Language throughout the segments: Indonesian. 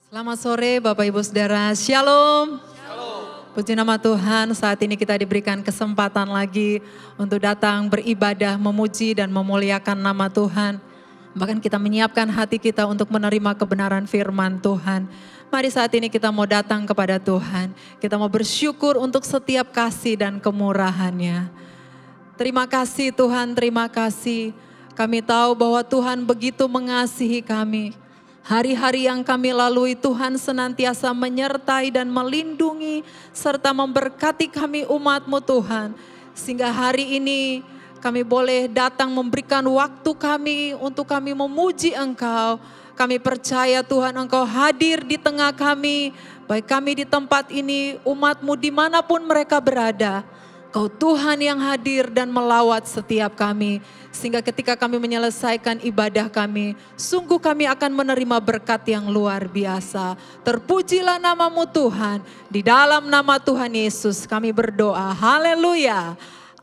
Selamat sore Bapak Ibu Saudara, Shalom. Puji nama Tuhan, saat ini kita diberikan kesempatan lagi untuk datang beribadah, memuji dan memuliakan nama Tuhan. Bahkan kita menyiapkan hati kita untuk menerima kebenaran firman Tuhan. Mari saat ini kita mau datang kepada Tuhan. Kita mau bersyukur untuk setiap kasih dan kemurahan-Nya. Terima kasih Tuhan, terima kasih. Kami tahu bahwa Tuhan begitu mengasihi kami. Hari-hari yang kami lalui Tuhan senantiasa menyertai dan melindungi serta memberkati kami umat-Mu Tuhan. Sehingga hari ini kami boleh datang memberikan waktu kami untuk kami memuji Engkau. Kami percaya Tuhan Engkau hadir di tengah kami. Baik kami di tempat ini, umat-Mu dimanapun mereka berada. Kau Tuhan yang hadir dan melawat setiap kami. Sehingga ketika kami menyelesaikan ibadah kami, sungguh kami akan menerima berkat yang luar biasa. Terpujilah nama-Mu Tuhan. Di dalam nama Tuhan Yesus kami berdoa. Haleluya.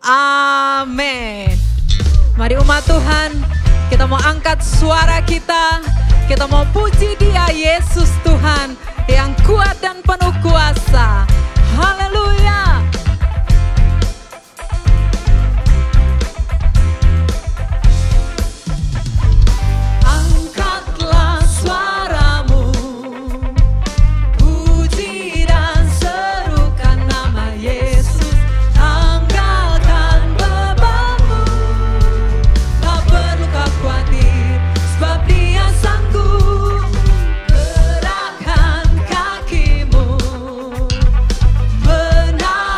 Amin. Mari umat Tuhan, kita mau angkat suara kita. Kita mau puji Dia, Yesus Tuhan yang kuat dan penuh kuasa. Haleluya. Benar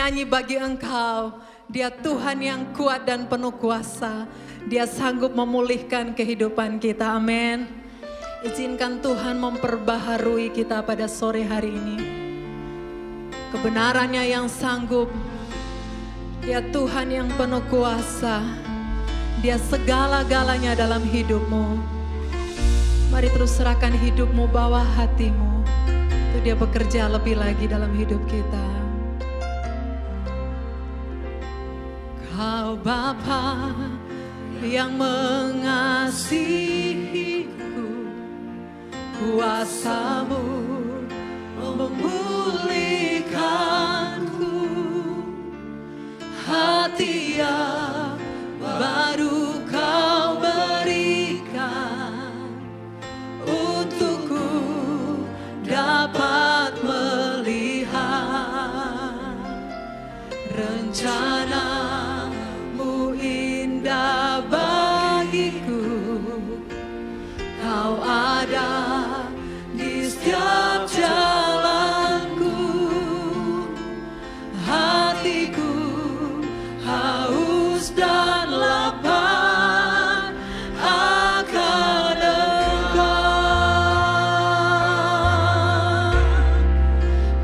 bernyanyi bagi Engkau. Dia Tuhan yang kuat dan penuh kuasa. Dia sanggup memulihkan kehidupan kita. Amin. Izinkan Tuhan memperbaharui kita pada sore hari ini. Kebenarannya yang sanggup. Dia Tuhan yang penuh kuasa. Dia segala-galanya dalam hidupmu. Mari terus serahkan hidupmu, bawa hatimu. Untuk Dia bekerja lebih lagi dalam hidup kita. Kau Bapa yang mengasihiku, kuasa-Mu memulihkanku. Hati yang baru Kau berikan, untukku dapat melihat rencana-Mu indah bagiku. Kau ada di setiap jalanku. Hatiku haus dan lapar akan Engkau.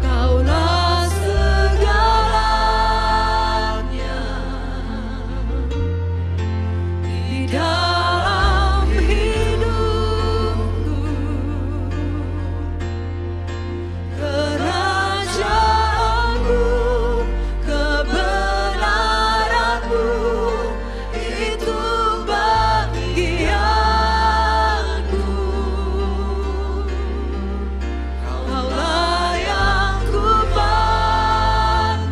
Kaulah segalanya di dalam hidupku. Kerajaanmu, kebenaranmu, itu bagianku. Kaulah yang kupandang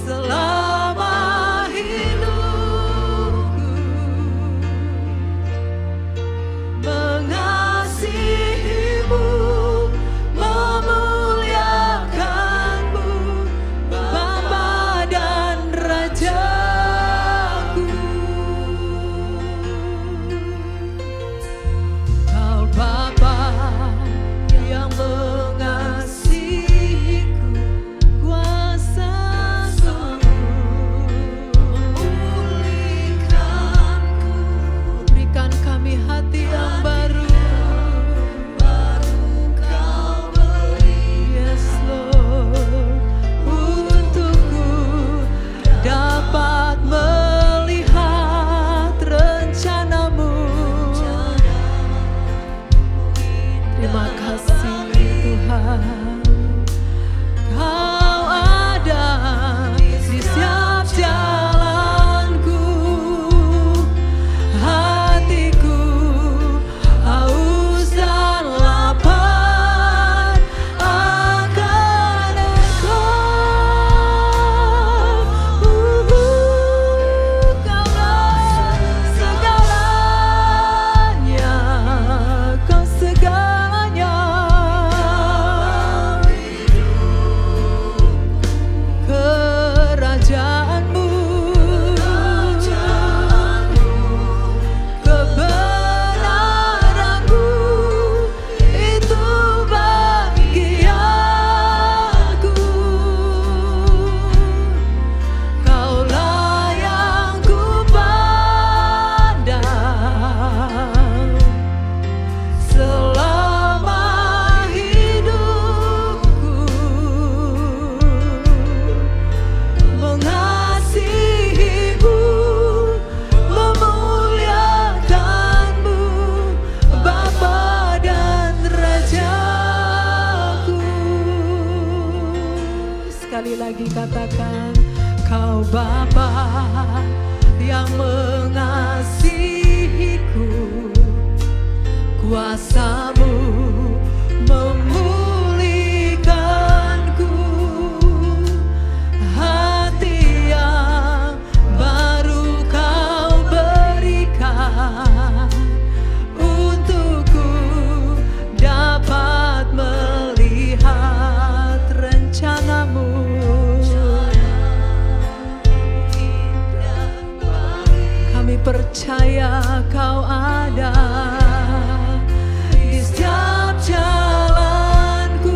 selama hidupku. Mengasihimu, memuliakanmu, Bapa dan Rajaku. Kau Bapa yang mengasihiku, kuasa-Mu memulihkanku. Berikan kami hati yang baru. Kau beri, yes Lord, untukku dapat melihat rencana-Mu. Terima kasih Tuhan. Kau ada di setiap jalanku. Hatiku haus dan lapar akan Engkau. Kaulah segalanya, Kau segalanya. Kerajaanmu, kebenaranmu, itu bagianku. Kaulah yang kupandang selama hidupku. Mengasihimu, memuliakanmu, Bapa dan Rajaku. Sekali lagi katakan, Kau Bapa yang mengasihiku, kuasa-Mu memulihkanku. Hati yang baru Kau berikan, untukku dapat melihat rencana-Mu. Kami percaya Kau ada di setiap jalanku.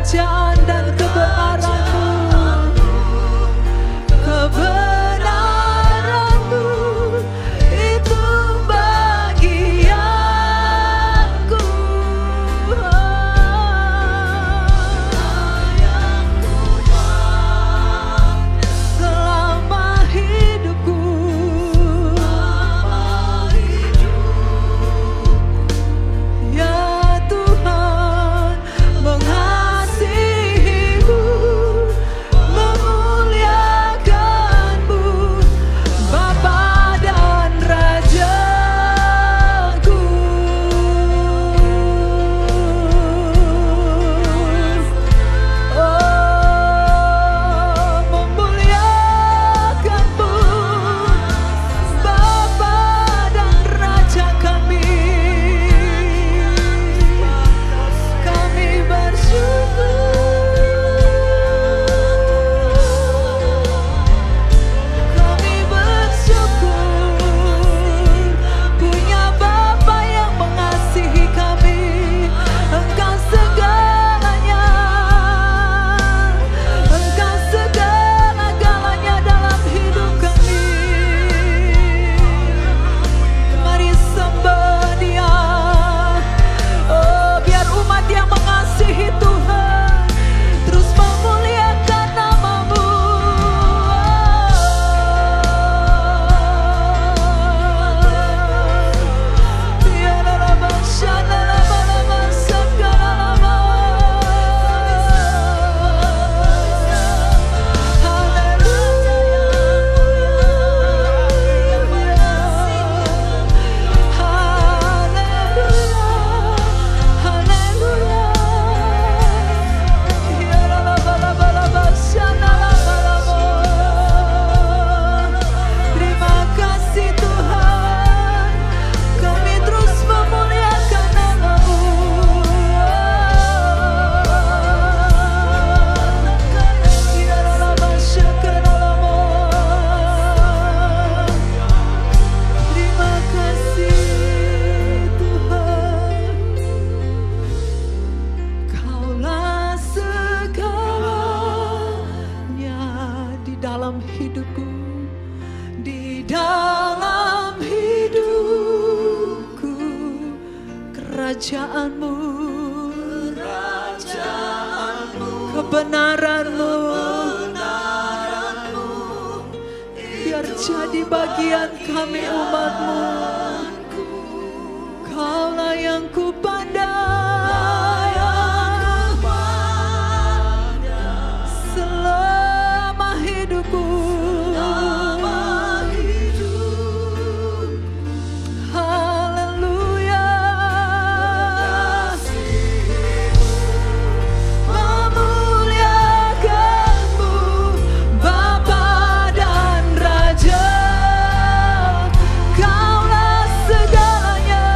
kerajaan dan kebenaran-Mu. Kebenaran-Mu itu bagianku. Selama hidupku, ya Tuhan, mengasihi-Mu, memuliakan-Mu, Bapa dan Rajaku. Oh, memuliakan-Mu, Bapa dan Raja kami. Kami bersyukur, kami bersyukur punya Bapa yang mengasihi kami. Engkau segalanya, Engkau segala-galanya dalam hidup kami. Mari sembah Dia. Oh, biar umat yang mengasihi Tuhan terus memuliakan nama-Mu. Terima kasih Tuhan, kami terus memuliakan nama-Mu. Terima kasih Tuhan, Kaulah segalanya di dalam hidupku, di dalam hidupku. Kerajaan-Mu, kebenaran-Mu, biar jadi bagian kami umat-Mu. Kaulah yang kupandang selama hidupku. Haleluya. Memuliakan-Mu, Bapa dan Raja. Kaulah segalanya.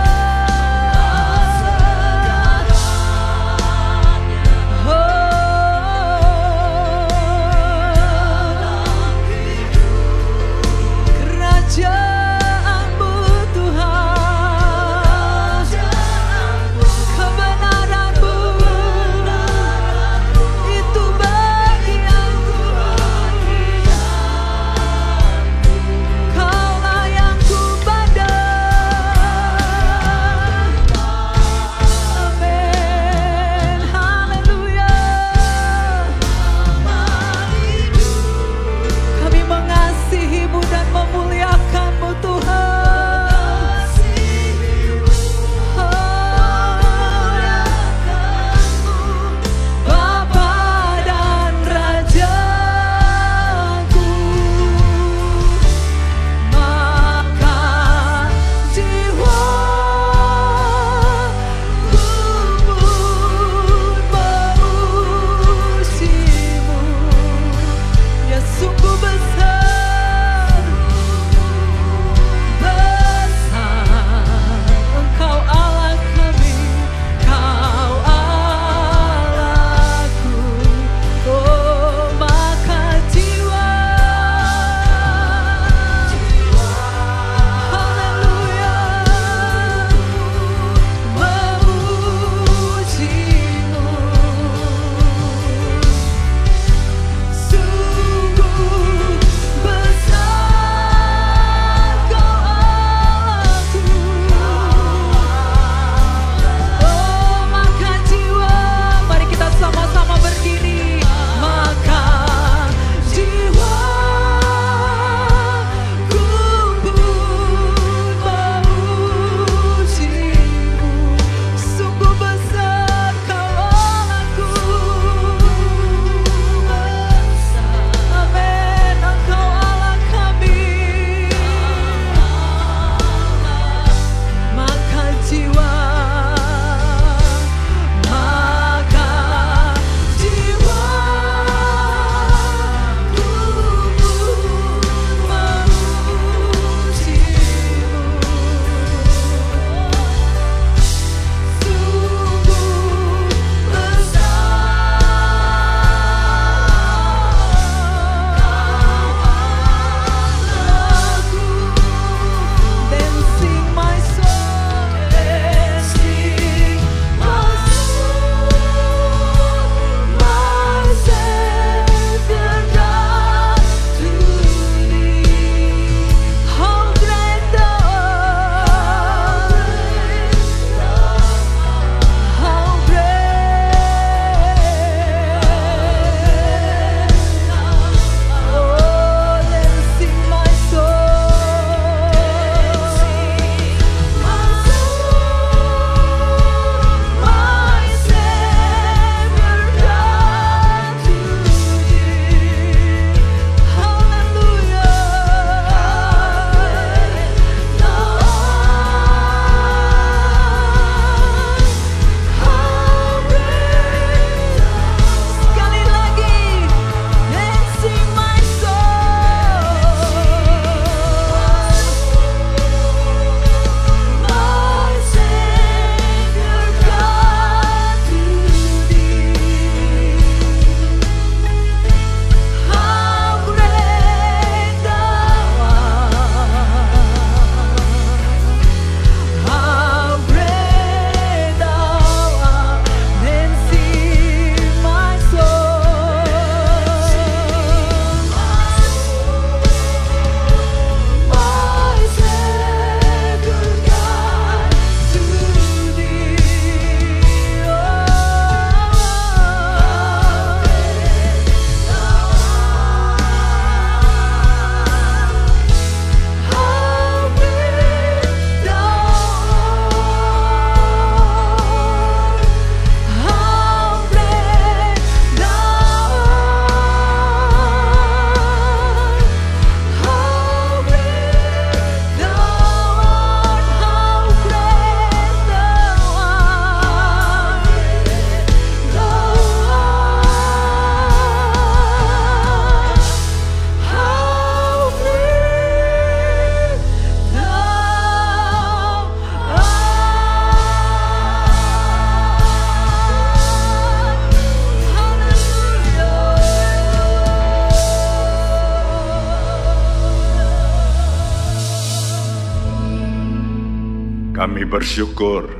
Kami bersyukur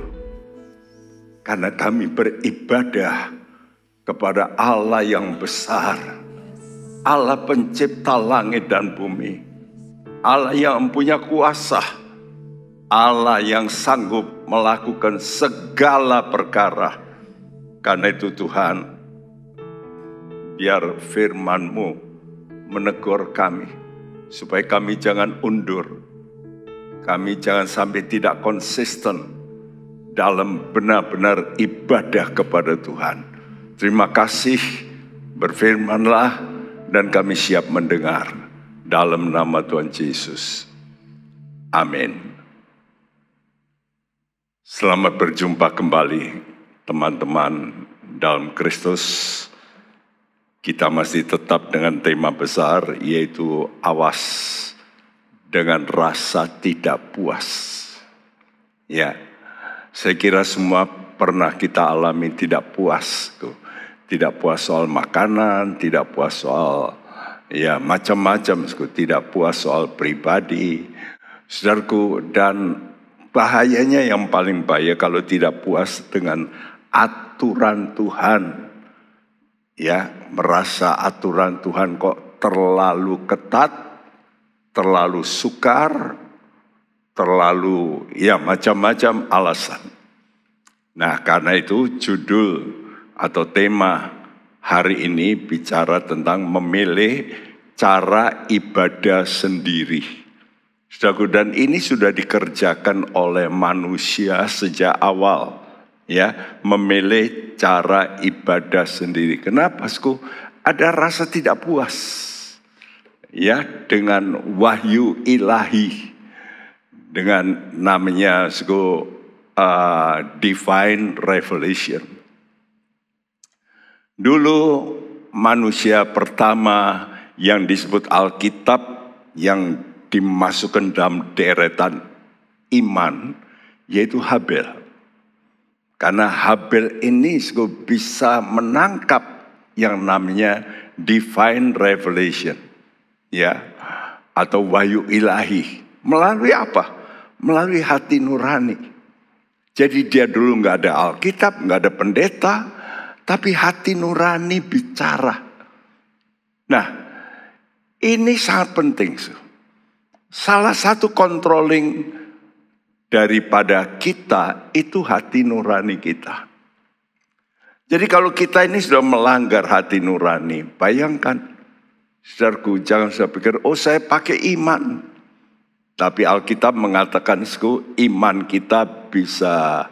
karena kami beribadah kepada Allah yang besar, Allah pencipta langit dan bumi, Allah yang punya kuasa, Allah yang sanggup melakukan segala perkara. Karena itu Tuhan, biar firman-Mu menegur kami, supaya kami jangan undur, kami jangan sampai tidak konsisten dalam benar-benar ibadah kepada Tuhan. Terima kasih, berfirmanlah dan kami siap mendengar. Dalam nama Tuhan Yesus. Amin. Selamat berjumpa kembali teman-teman dalam Kristus. Kita masih tetap dengan tema besar, yaitu awas dengan rasa tidak puas. Ya, saya kira semua pernah kita alami tidak puas. Tidak puas soal makanan, tidak puas soal ya macam-macam, tidak puas soal pribadi. Saudaraku, dan bahayanya yang paling bahaya kalau tidak puas dengan aturan Tuhan. Ya, merasa aturan Tuhan kok terlalu ketat, terlalu sukar, terlalu ya macam-macam alasan. Nah, karena itu judul atau tema hari ini bicara tentang memilih cara ibadah sendiri. Saudaraku, dan ini sudah dikerjakan oleh manusia sejak awal. Ya, memilih cara ibadah sendiri. Kenapa, Sku? Ada rasa tidak puas. Ya, dengan wahyu ilahi, dengan namanya divine revelation. Dulu manusia pertama yang disebut Alkitab yang dimasukkan dalam deretan iman, yaitu Habel. Karena Habel ini bisa menangkap yang namanya divine revelation. Ya, atau wahyu ilahi. Melalui apa? Melalui hati nurani. Jadi dia dulu nggak ada Alkitab, nggak ada pendeta, tapi hati nurani bicara. Nah, ini sangat penting. Salah satu controlling daripada kita itu hati nurani kita. Jadi kalau kita ini sudah melanggar hati nurani, bayangkan. Saudaraku, jangan saya pikir, saya pakai iman. Tapi Alkitab mengatakan, iman kita bisa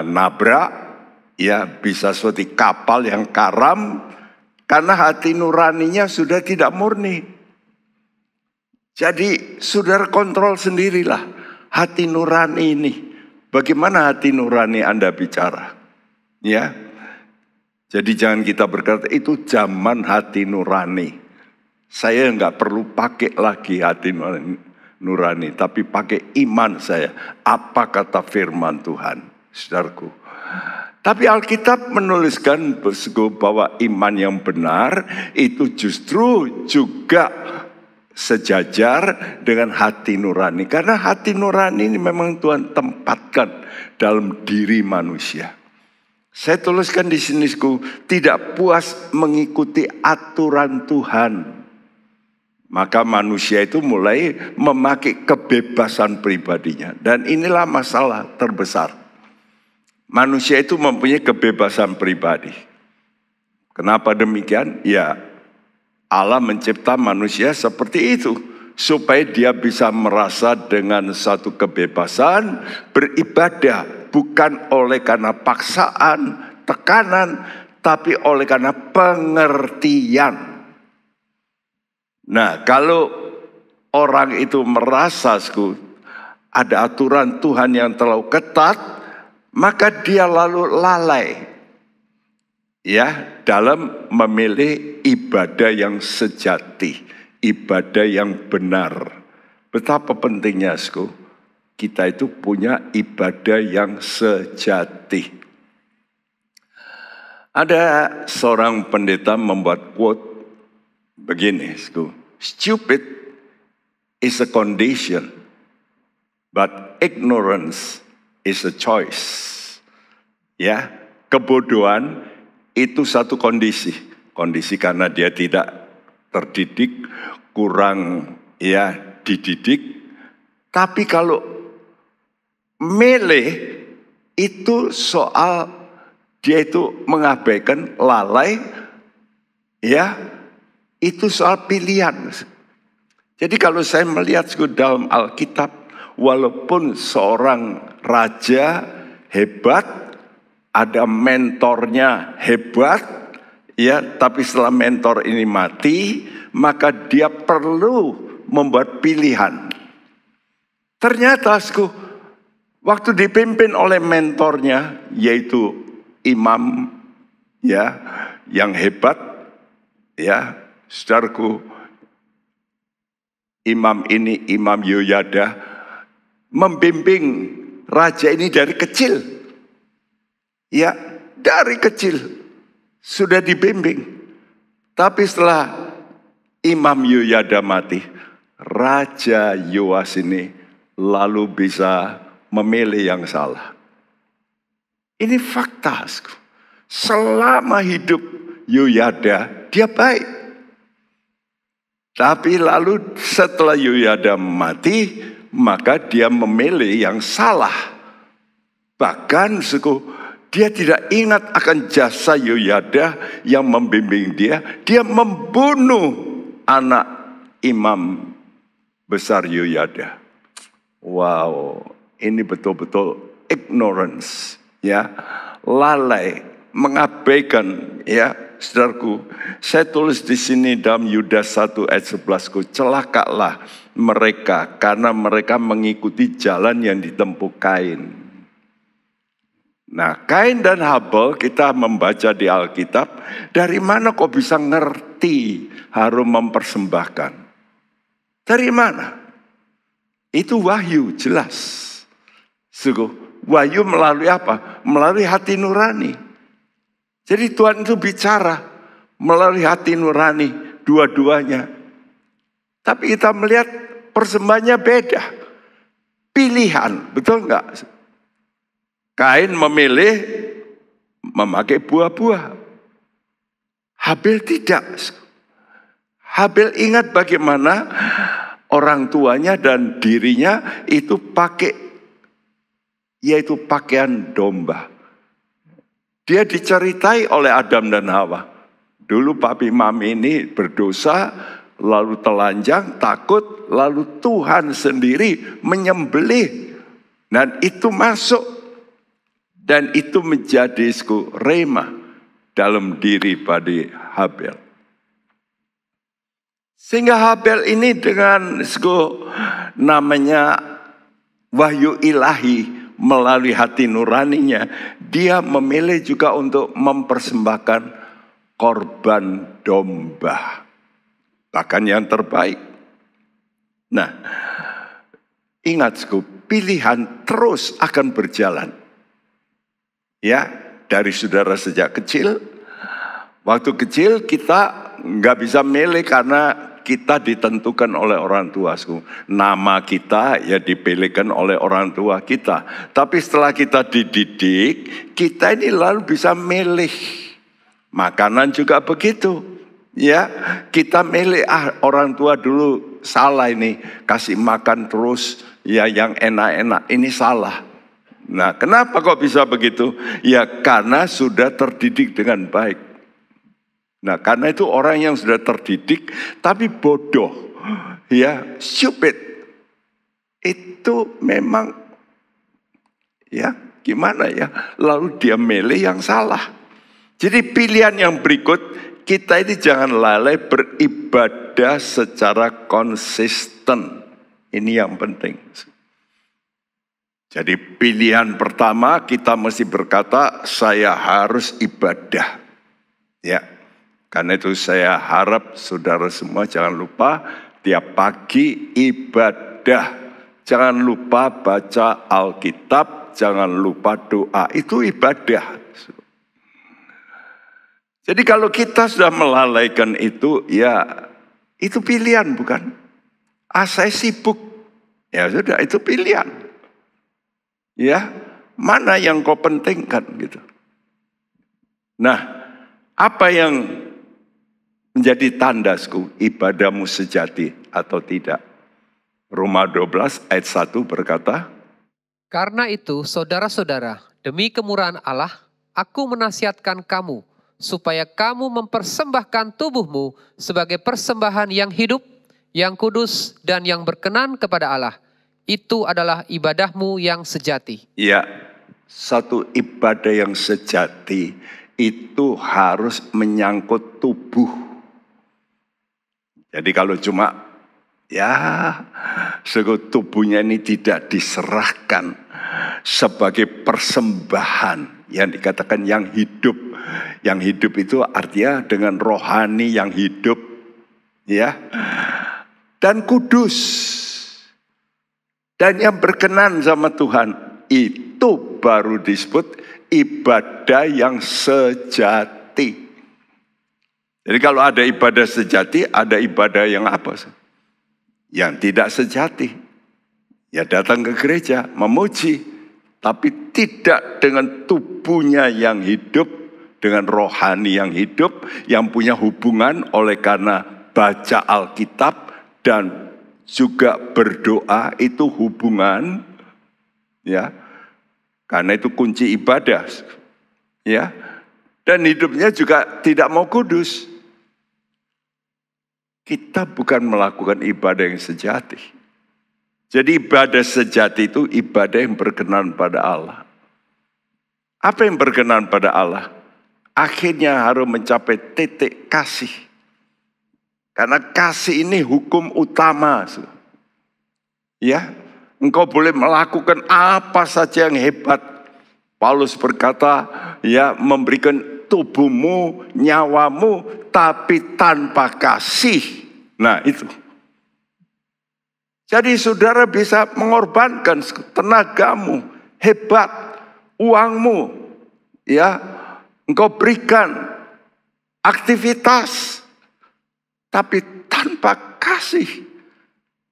nabrak, ya bisa seperti kapal yang karam, karena hati nuraninya sudah tidak murni. Jadi, saudara kontrol sendirilah hati nurani ini. Bagaimana hati nurani Anda bicara? Ya, jadi jangan kita berkata, itu zaman hati nurani. Saya nggak perlu pakai lagi hati nurani, tapi pakai iman saya. Apa kata firman Tuhan, saudaraku? Tapi Alkitab menuliskan bahwa iman yang benar itu justru juga sejajar dengan hati nurani. Karena hati nurani ini memang Tuhan tempatkan dalam diri manusia. Saya tuliskan di sini, tidak puas mengikuti aturan Tuhan. Maka manusia itu mulai memakai kebebasan pribadinya. Dan inilah masalah terbesar. Manusia itu mempunyai kebebasan pribadi. Kenapa demikian? Ya, Allah mencipta manusia seperti itu. Supaya dia bisa merasa dengan satu kebebasan beribadah. Bukan oleh karena paksaan, tekanan, tapi oleh karena pengertian. Nah, kalau orang itu merasa ada aturan Tuhan yang terlalu ketat, maka dia lalu lalai ya dalam memilih ibadah yang sejati, ibadah yang benar. Betapa pentingnya kita itu punya ibadah yang sejati. Ada seorang pendeta membuat quote begini, stupid is a condition, but ignorance is a choice. Ya, kebodohan itu satu kondisi. Kondisi karena dia tidak terdidik, kurang ya dididik. Tapi kalau milih itu soal dia itu mengabaikan, lalai, ya itu soal pilihan. Jadi kalau saya melihat dalam Alkitab, walaupun seorang raja hebat, ada mentornya hebat, ya, tapi setelah mentor ini mati, maka dia perlu membuat pilihan. Ternyata, waktu dipimpin oleh mentornya, yaitu imam, ya, yang hebat, ya, saudaraku, imam ini, Imam Yoyada, membimbing raja ini dari kecil. Ya, dari kecil sudah dibimbing. Tapi setelah Imam Yoyada mati, Raja Yoas ini lalu bisa memilih yang salah. Ini fakta. Selama hidup Yoyada, dia baik. Tapi lalu setelah Yoyada mati, maka dia memilih yang salah. Bahkan dia tidak ingat akan jasa Yoyada yang membimbing dia. Dia membunuh anak imam besar Yoyada. Wow, ini betul-betul ignorance, ya, lalai, mengabaikan, ya, saudaraku. Saya tulis di sini dalam Yudas 1 ayat 11, celakalah mereka karena mereka mengikuti jalan yang ditempuh Kain. Nah, Kain dan Habel kita membaca di Alkitab, dari mana kok bisa ngerti harus mempersembahkan? Dari mana? Itu wahyu, jelas. Wahyu melalui apa? Melalui hati nurani. Jadi Tuhan itu bicara melalui hati nurani, dua-duanya. Tapi kita melihat persembahannya beda. Pilihan, betul enggak? Kain memilih memakai buah-buah. Habel tidak. Habel ingat bagaimana orang tuanya dan dirinya itu pakai, yaitu pakaian domba. Dia diceritai oleh Adam dan Hawa. Dulu papi mami ini berdosa, lalu telanjang, takut, lalu Tuhan sendiri menyembelih. Dan itu masuk. Dan itu menjadi rema dalam diri pada Habel. Sehingga Habel ini dengan namanya wahyu ilahi melalui hati nuraninya, dia memilih juga untuk mempersembahkan korban domba. Bahkan yang terbaik. Nah, ingat pilihan terus akan berjalan. Ya, dari saudara sejak kecil. Waktu kecil kita nggak bisa milih karena kita ditentukan oleh orang tua. Nama kita ya dipilihkan oleh orang tua kita. Tapi setelah kita dididik, kita ini lalu bisa milih. Makanan juga begitu. Ya, kita milih, orang tua dulu salah ini, kasih makan terus ya yang enak-enak, ini salah. Nah, kenapa kok bisa begitu? Ya karena sudah terdidik dengan baik. Nah, karena itu orang yang sudah terdidik tapi bodoh, ya stupid, itu memang ya gimana ya, lalu dia milih yang salah. Jadi pilihan yang berikut, kita ini jangan lalai beribadah secara konsisten. Ini yang penting. Jadi pilihan pertama kita mesti berkata, saya harus ibadah. Ya, karena itu saya harap saudara semua jangan lupa tiap pagi ibadah. Jangan lupa baca Alkitab, jangan lupa doa, itu ibadah. Jadi kalau kita sudah melalaikan itu, ya itu pilihan bukan? Saya sibuk, ya sudah itu pilihan. Ya, mana yang kau pentingkan gitu. Nah, apa yang menjadi tandasku ibadahmu sejati atau tidak? Roma 12 ayat 1 berkata, Karena itu, saudara-saudara, demi kemurahan Allah, aku menasihatkan kamu, supaya kamu mempersembahkan tubuhmu sebagai persembahan yang hidup, yang kudus, dan yang berkenan kepada Allah. Itu adalah ibadahmu yang sejati. ya, satu ibadah yang sejati itu harus menyangkut tubuh. Jadi kalau cuma tubuhnya ini tidak diserahkan sebagai persembahan yang dikatakan yang hidup. Yang hidup itu artinya dengan rohani yang hidup, ya, dan kudus, dan yang berkenan sama Tuhan. Itu baru disebut ibadah yang sejati. Jadi kalau ada ibadah sejati, ada ibadah yang apa? Yang tidak sejati. Ya datang ke gereja, memuji, tapi tidak dengan tubuhnya yang hidup, dengan rohani yang hidup, yang punya hubungan oleh karena baca Alkitab dan juga berdoa, itu hubungan, ya, karena itu kunci ibadah, ya, dan hidupnya juga tidak mau kudus. Kita bukan melakukan ibadah yang sejati. Jadi ibadah sejati itu ibadah yang berkenan pada Allah. Apa yang berkenan pada Allah? Akhirnya harus mencapai titik kasih. Karena kasih ini hukum utama. Ya, engkau boleh melakukan apa saja yang hebat. Paulus berkata, ya, memberikan tubuhmu, nyawamu, tapi tanpa kasih. Nah itu. Jadi saudara bisa mengorbankan tenagamu, hebat, uangmu, ya, engkau berikan aktivitas, tapi tanpa kasih,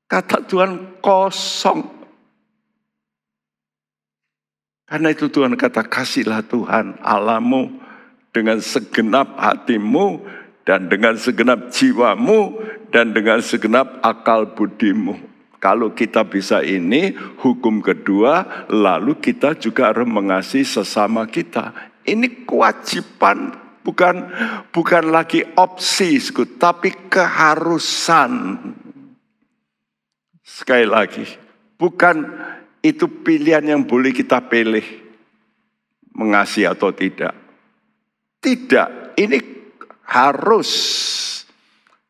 kata Tuhan kosong. Karena itu Tuhan kata, kasihlah Tuhan Allahmu dengan segenap hatimu, dan dengan segenap jiwamu, dan dengan segenap akal budimu. Kalau kita bisa ini, hukum kedua, lalu kita juga harus mengasihi sesama kita. Ini kewajiban, bukan lagi opsi, tapi keharusan. Sekali lagi, bukan itu pilihan yang boleh kita pilih, mengasihi atau tidak. Tidak, ini harus.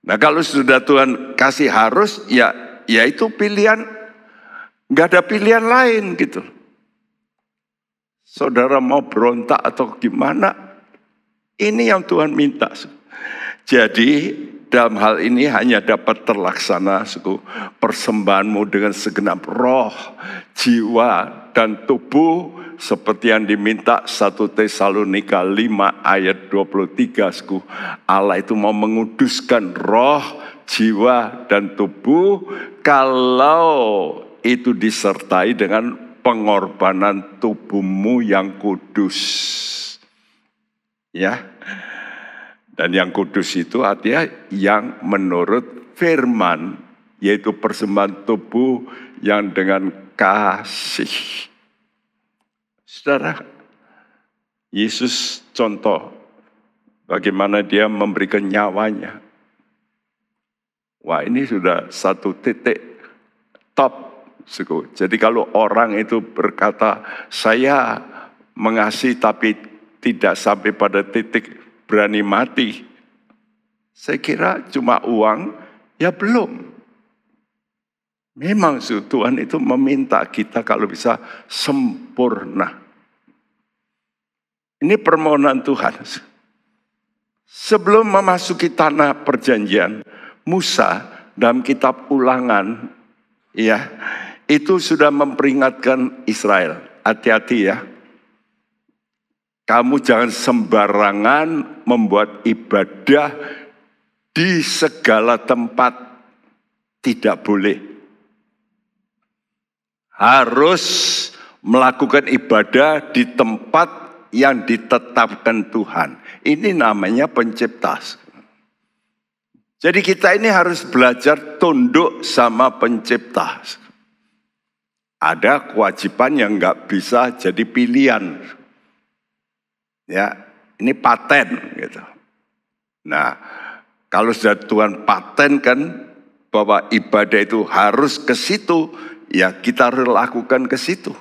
Nah kalau sudah Tuhan kasih harus, ya itu pilihan, nggak ada pilihan lain gitu. Saudara mau berontak atau gimana, ini yang Tuhan minta. Jadi dalam hal ini hanya dapat terlaksana persembahanmu dengan segenap roh, jiwa, dan tubuh, seperti yang diminta 1 Tesalonika 5 ayat 23. Allah itu mau menguduskan roh, jiwa, dan tubuh kalau itu disertai dengan pengorbanan tubuhmu yang kudus. Ya. Dan yang kudus itu artinya yang menurut firman, yaitu persembahan tubuh yang dengan kasih. Saudara, Yesus contoh bagaimana dia memberikan nyawanya. Wah, ini sudah satu titik top. Jadi kalau orang itu berkata, saya mengasihi tapi tidak sampai pada titik berani mati, saya kira cuma uang, ya belum. Memang Tuhan itu meminta kita kalau bisa sempurna. Ini permohonan Tuhan. Sebelum memasuki tanah perjanjian, Musa dalam kitab Ulangan, ya, itu sudah memperingatkan Israel, hati-hati ya. Kamu jangan sembarangan membuat ibadah di segala tempat, tidak boleh. Harus melakukan ibadah di tempat yang ditetapkan Tuhan. Ini namanya pencipta. Jadi kita ini harus belajar tunduk sama pencipta. Ada kewajiban yang nggak bisa jadi pilihan. Ya, ini paten gitu. Nah, kalau sudah Tuhan patenkan bahwa ibadah itu harus ke situ, ya kita harus lakukan ke situ.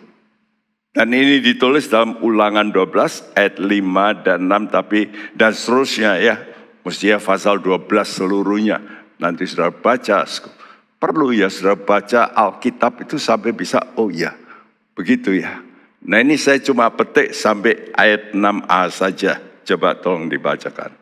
Dan ini ditulis dalam Ulangan 12 ayat 5 dan 6 dan seterusnya ya. Mestinya pasal 12 seluruhnya. Nanti saudara baca. Perlu ya saudara baca Alkitab itu sampai bisa, oh ya begitu ya. Nah ini saya cuma petik sampai ayat 6a saja. Coba tolong dibacakan.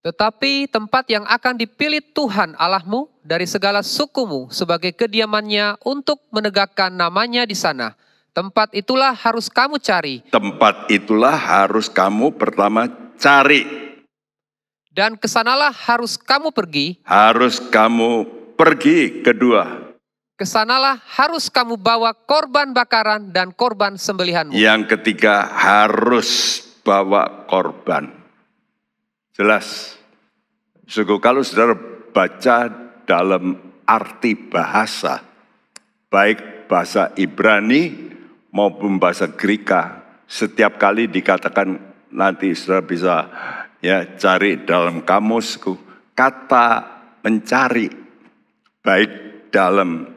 Tetapi tempat yang akan dipilih Tuhan Allahmu dari segala sukumu sebagai kediamannya untuk menegakkan namanya di sana. Tempat itulah harus kamu cari. Tempat itulah harus kamu pertama cari. Dan kesanalah harus kamu pergi. Harus kamu pergi kedua. Kesanalah harus kamu bawa korban bakaran dan korban sembelihanmu. Yang ketiga harus bawa korban. Jelas. Sungguh kalau saudara baca dalam arti bahasa, baik bahasa Ibrani maupun bahasa Greka, setiap kali dikatakan, nanti saudara bisa ya cari dalam kamusku, kata mencari, baik dalam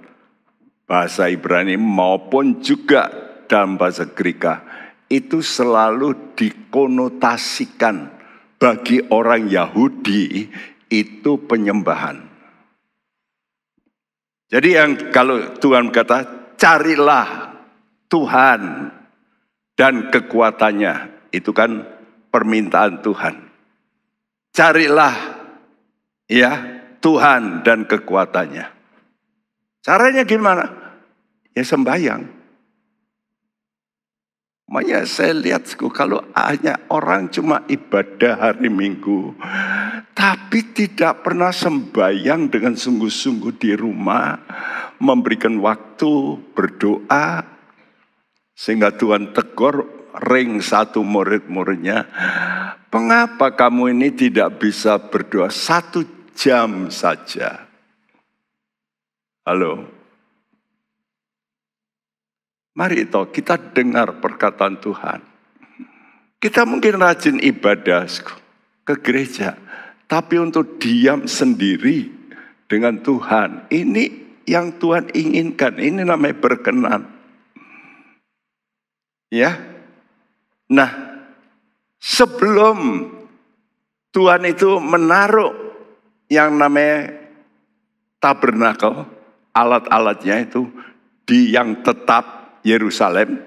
bahasa Ibrani maupun juga dalam bahasa Greka, itu selalu dikonotasikan bagi orang Yahudi itu penyembahan. Jadi yang kalau Tuhan kata carilah Tuhan dan kekuatannya, itu kan permintaan Tuhan. Carilah ya Tuhan dan kekuatannya. Caranya gimana? Ya sembahyang. Makanya saya lihat kalau hanya orang cuma ibadah hari Minggu, tapi tidak pernah sembahyang dengan sungguh-sungguh di rumah, memberikan waktu berdoa, sehingga Tuhan tegur ring satu murid-muridnya, mengapa kamu ini tidak bisa berdoa 1 jam saja? Halo? Mari kita dengar perkataan Tuhan. Kita mungkin rajin ibadah ke gereja, tapi untuk diam sendiri dengan Tuhan, ini yang Tuhan inginkan, ini namanya berkenan. Ya. Nah, sebelum Tuhan itu menaruh yang namanya tabernakel, alat-alatnya itu di yang tetap Yerusalem.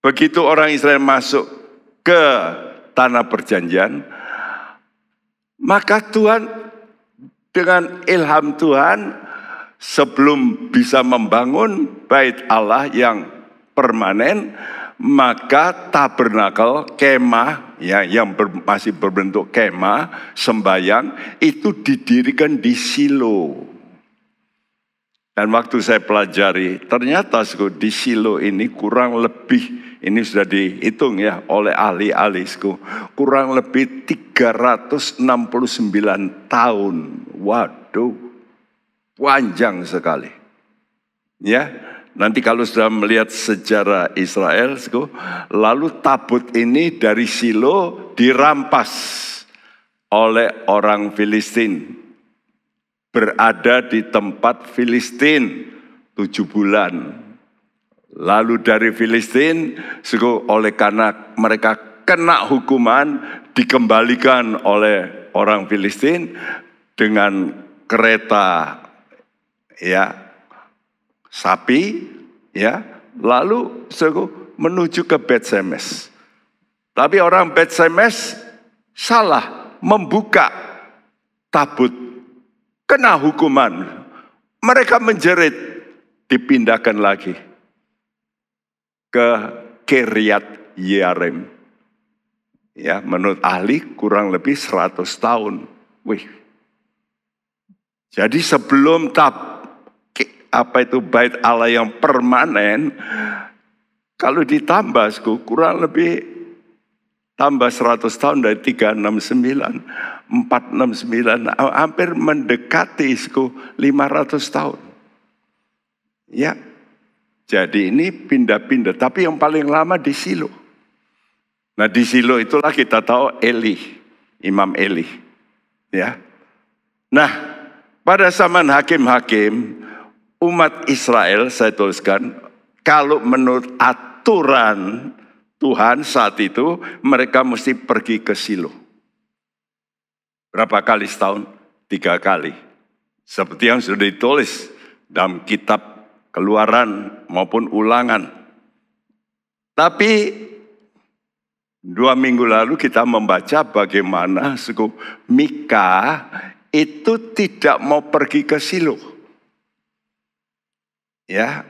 Begitu orang Israel masuk ke tanah perjanjian, maka Tuhan dengan ilham Tuhan sebelum bisa membangun bait Allah yang permanen, maka tabernakel, kemah ya, yang masih berbentuk kemah, sembayang, itu didirikan di Shilo. Dan waktu saya pelajari, ternyata di Shilo ini kurang lebih, ini sudah dihitung ya oleh ahli-ahli, kurang lebih 369 tahun. Waduh, panjang sekali. Ya, nanti kalau sudah melihat sejarah Israel, lalu tabut ini dari Shilo dirampas oleh orang Filistin. Berada di tempat Filistin 7 bulan. Lalu dari Filistin, oleh karena mereka kena hukuman, dikembalikan oleh orang Filistin dengan kereta ya sapi ya, lalu menuju ke Bet-Shemesh. Tapi orang Bet-Shemesh salah membuka tabut, kena hukuman. Mereka menjerit, dipindahkan lagi ke Kiryat Yearim. Ya, menurut ahli kurang lebih 100 tahun. Wih. Jadi sebelum bait Allah yang permanen, kalau ditambah kurang lebih tambah 100 tahun dari 369, 469, hampir mendekati 500 tahun. Ya, jadi ini pindah-pindah, tapi yang paling lama di Shilo. Nah di Shilo itulah kita tahu Eli, Imam Eli. Ya, nah pada zaman hakim-hakim, umat Israel, saya tuliskan, kalau menurut aturan Tuhan saat itu, mereka mesti pergi ke Shilo. Berapa kali setahun? 3 kali. Seperti yang sudah ditulis dalam kitab Keluaran maupun Ulangan. Tapi 2 minggu lalu kita membaca bagaimana suku Mika itu tidak mau pergi ke Shilo. Ya,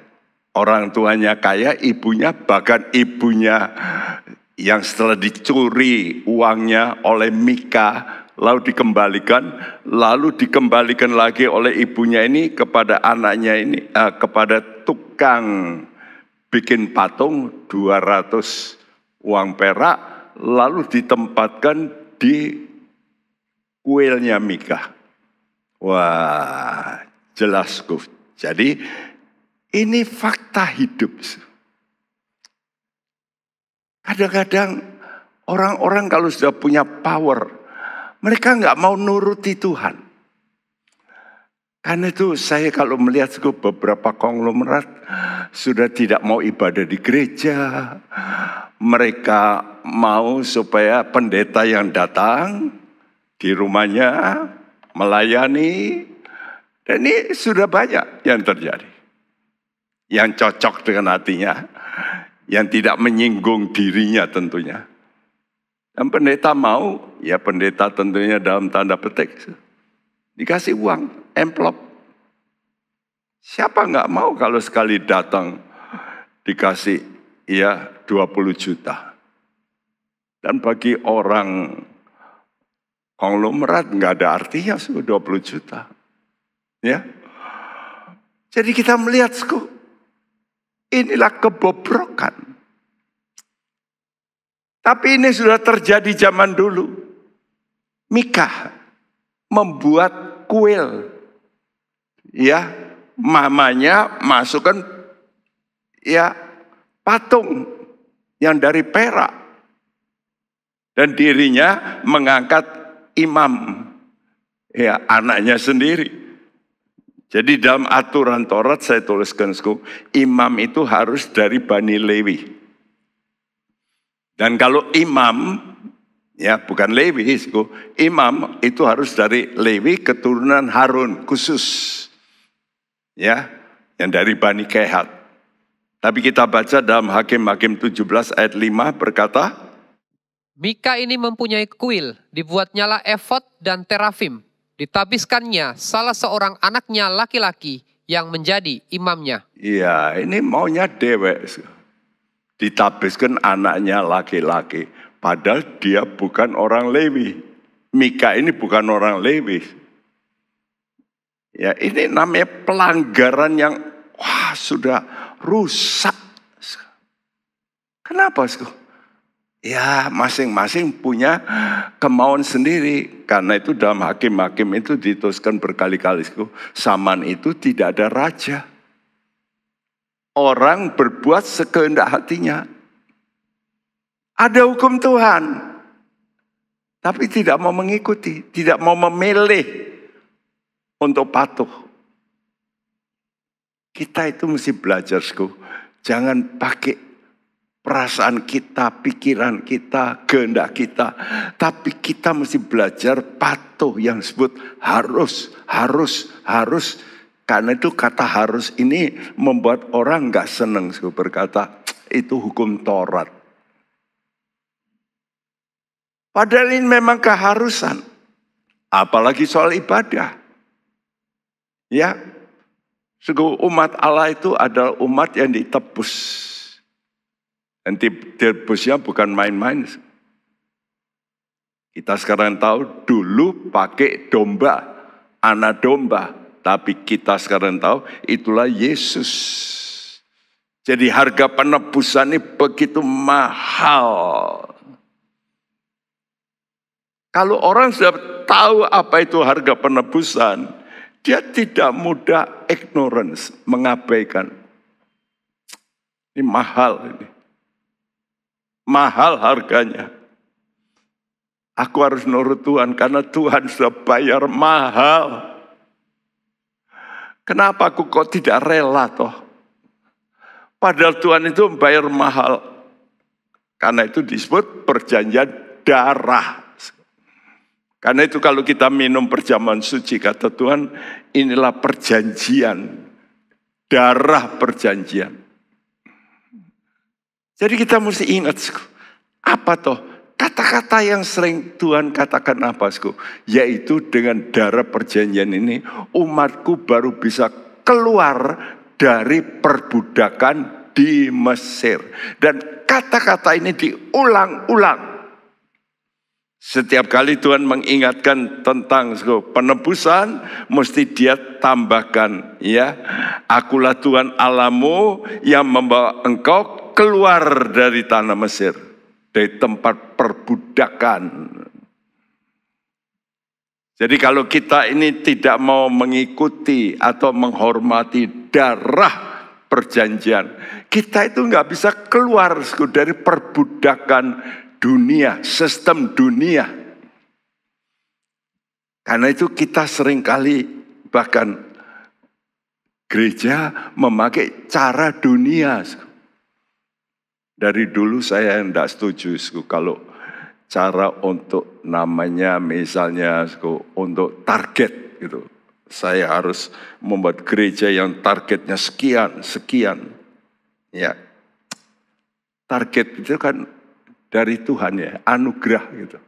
orang tuanya kaya, ibunya, bahkan ibunya yang setelah dicuri uangnya oleh Mika, lalu dikembalikan lagi oleh ibunya ini kepada anaknya ini, kepada tukang bikin patung 200 uang perak, lalu ditempatkan di kuilnya Mika. Wah, jelas. Jadi ini fakta hidup. Kadang-kadang orang-orang kalau sudah punya power, mereka nggak mau nuruti Tuhan. Karena itu saya kalau melihat beberapa konglomerat sudah tidak mau ibadah di gereja. Mereka mau supaya pendeta yang datang di rumahnya melayani. Dan ini sudah banyak yang terjadi. Yang cocok dengan hatinya. Yang tidak menyinggung dirinya tentunya. Dan pendeta mau, ya pendeta tentunya dalam tanda petik. Dikasih uang, amplop. Siapa nggak mau kalau sekali datang dikasih ya 20 juta. Dan bagi orang konglomerat nggak ada artinya 20 juta. Ya. Jadi kita melihat inilah kebobrokan. Tapi ini sudah terjadi zaman dulu. Mika membuat kuil. Ya, mamanya masukkan ya patung yang dari perak. Dan dirinya mengangkat imam. Ya, anaknya sendiri. Jadi dalam aturan Taurat saya tuliskan, imam itu harus dari Bani Lewi. Dan kalau imam, ya bukan Lewi, imam itu harus dari Lewi keturunan Harun khusus. Ya, yang dari Bani Kehat. Tapi kita baca dalam Hakim-Hakim 17 ayat 5 berkata, Mika ini mempunyai kuil, dibuatnyalah efod dan terafim. Ditabiskannya salah seorang anaknya laki-laki yang menjadi imamnya. Iya, ini maunya dewek. Ditabiskan anaknya laki-laki. Padahal dia bukan orang Lewi. Mika ini bukan orang Lewi. Ya, ini namanya pelanggaran yang sudah rusak. Kenapa? Ya, masing-masing punya kemauan sendiri. Karena itu dalam hakim-hakim itu dituliskan berkali-kali. Zaman itu tidak ada raja. Orang berbuat sekehendak hatinya. Ada hukum Tuhan. Tapi tidak mau mengikuti. Tidak mau memilih untuk patuh. Kita itu mesti belajar. Jangan pakai perasaan kita, pikiran kita, kehendak kita. Tapi kita mesti belajar patuh yang disebut harus. Karena itu kata harus ini membuat orang gak senang. Berkata itu hukum Taurat. Padahal ini memang keharusan. Apalagi soal ibadah. Ya, umat Allah itu adalah umat yang ditebus. Dan tebusnya bukan main-main. Kita sekarang tahu dulu pakai domba, anak domba. Tapi kita sekarang tahu itulah Yesus. Jadi harga penebusan ini begitu mahal. Kalau orang sudah tahu apa itu harga penebusan, dia tidak mudah ignorance, mengabaikan. Ini mahal ini. Mahal harganya. Aku harus nurut Tuhan karena Tuhan sudah bayar mahal. Kenapa aku kok tidak rela toh? Padahal Tuhan itu membayar mahal. Karena itu disebut perjanjian darah. Karena itu kalau kita minum perjamuan suci, kata Tuhan, inilah perjanjian. Darah perjanjian. Jadi kita mesti ingat, apa toh? Kata-kata yang sering Tuhan katakan apa, yaitu dengan darah perjanjian ini, umatku baru bisa keluar dari perbudakan di Mesir. Dan kata-kata ini diulang-ulang. Setiap kali Tuhan mengingatkan tentang penebusan, mesti dia tambahkan, ya, akulah Tuhan Allahmu yang membawa engkau keluar dari tanah Mesir, dari tempat perbudakan. Jadi kalau kita ini tidak mau mengikuti atau menghormati darah perjanjian, kita itu nggak bisa keluar dari perbudakan dunia, sistem dunia. Karena itu kita seringkali bahkan gereja memakai cara dunia. Dari dulu saya tidak setuju kalau cara untuk namanya misalnya untuk target gitu. Saya harus membuat gereja yang targetnya sekian. Ya. Target itu kan dari Tuhan ya, anugerah gitu.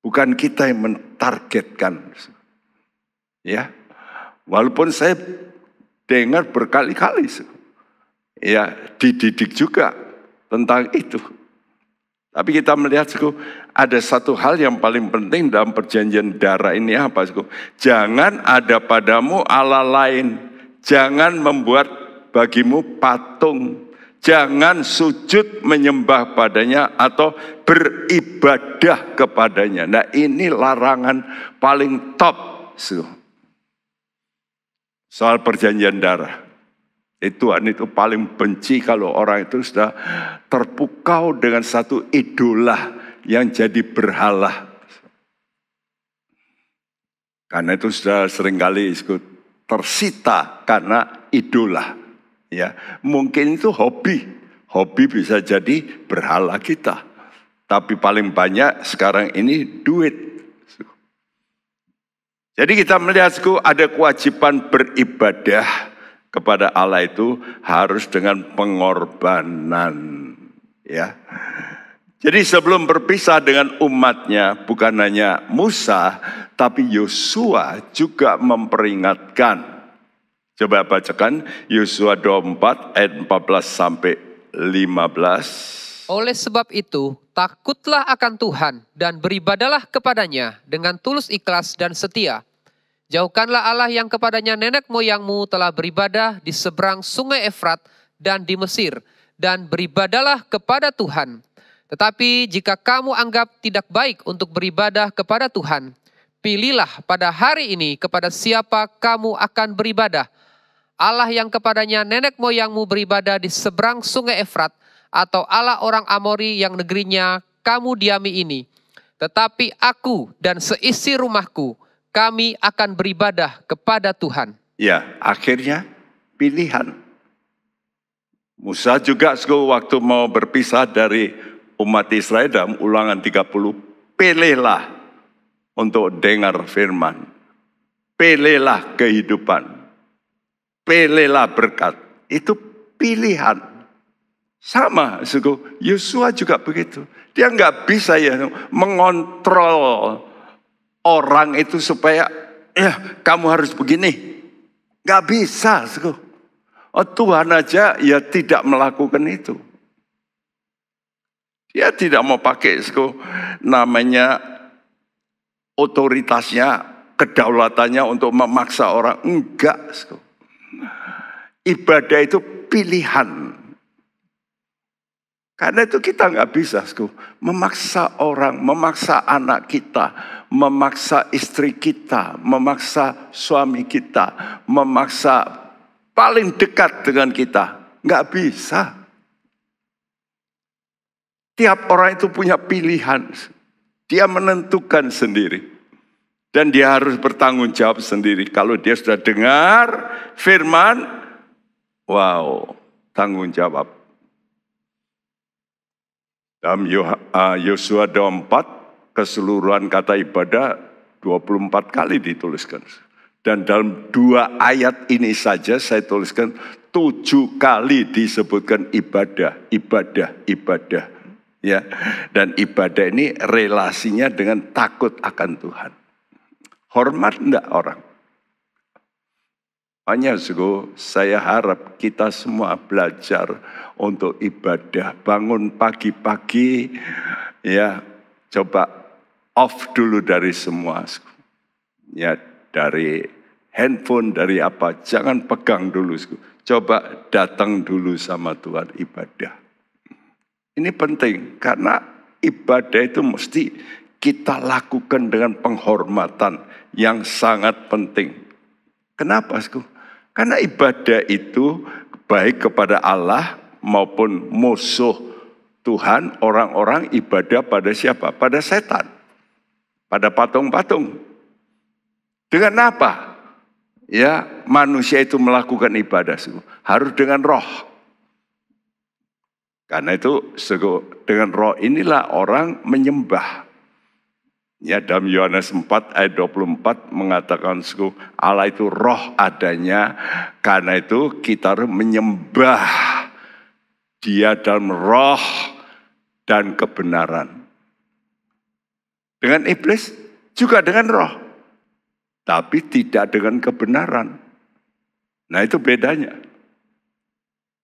Bukan kita yang mentargetkan. Ya. Walaupun saya dengar berkali-kali ya, dididik juga tentang itu. Tapi kita melihat ada satu hal yang paling penting dalam perjanjian darah ini apa? Jangan ada padamu Allah lain. Jangan membuat bagimu patung. Jangan sujud menyembah padanya atau beribadah kepadanya. Nah, ini larangan paling top. Soal perjanjian darah. Tuhan itu paling benci kalau orang itu sudah terpukau dengan satu idola yang jadi berhala. Karena itu sudah seringkali tersita karena idola. Ya, mungkin itu hobi bisa jadi berhala kita. Tapi paling banyak sekarang ini duit. Jadi kita melihat ada kewajiban beribadah kepada Allah itu harus dengan pengorbanan. Ya. Jadi sebelum berpisah dengan umatnya, bukan hanya Musa, tapi Yosua juga memperingatkan. Coba bacakan Yosua 24 ayat 14 sampai 15. Oleh sebab itu, takutlah akan Tuhan dan beribadalah kepadanya dengan tulus ikhlas dan setia. Jauhkanlah Allah yang kepadanya nenek moyangmu telah beribadah di seberang sungai Efrat dan di Mesir, dan beribadalah kepada Tuhan. Tetapi jika kamu anggap tidak baik untuk beribadah kepada Tuhan, pilihlah pada hari ini kepada siapa kamu akan beribadah. Allah yang kepadanya nenek moyangmu beribadah di seberang sungai Efrat, atau Allah orang Amori yang negerinya kamu diami ini. Tetapi aku dan seisi rumahku, kami akan beribadah kepada Tuhan. Ya, akhirnya pilihan. Musa juga waktu mau berpisah dari umat Israel dalam Ulangan 30, pilihlah untuk dengar firman. Pilihlah kehidupan. Pilihlah berkat. Itu pilihan. Sama, Yosua juga begitu. Dia nggak bisa ya mengontrol orang itu supaya ya kamu harus begini. Nggak bisa. Oh, Tuhan aja ya tidak melakukan itu. Dia tidak mau pakai namanya otoritasnya kedaulatannya untuk memaksa orang. Enggak. Ibadah itu pilihan. Karena itu kita nggak bisa memaksa orang, memaksa anak kita, memaksa istri kita, memaksa suami kita, memaksa paling dekat dengan kita. Nggak bisa. Tiap orang itu punya pilihan. Dia menentukan sendiri. Dan dia harus bertanggung jawab sendiri. Kalau dia sudah dengar firman, wow, tanggung jawab. Dalam Yosua 24, keseluruhan kata ibadah 24 kali dituliskan. Dan dalam 2 ayat ini saja saya tuliskan 7 kali disebutkan ibadah, ibadah, ibadah. Ya, dan ibadah ini relasinya dengan takut akan Tuhan. Hormat enggak orang? Hanya saya harap kita semua belajar untuk ibadah. Bangun pagi-pagi, ya coba off dulu dari semua. Ya dari handphone, dari apa, jangan pegang dulu. Coba datang dulu sama Tuhan ibadah. Ini penting karena ibadah itu mesti kita lakukan dengan penghormatan yang sangat penting. Kenapa? Karena ibadah itu baik kepada Allah maupun musuh Tuhan, orang-orang ibadah pada siapa? Pada setan, pada patung-patung. Dengan apa? Ya, manusia itu melakukan ibadah harus dengan roh. Karena itu dengan roh inilah orang menyembah. Ya, dalam Yohanes 4 ayat 24 mengatakan Allah itu roh adanya. Karena itu kita harus menyembah Dia dalam roh dan kebenaran. Dengan iblis juga dengan roh. Tapi tidak dengan kebenaran. Nah itu bedanya.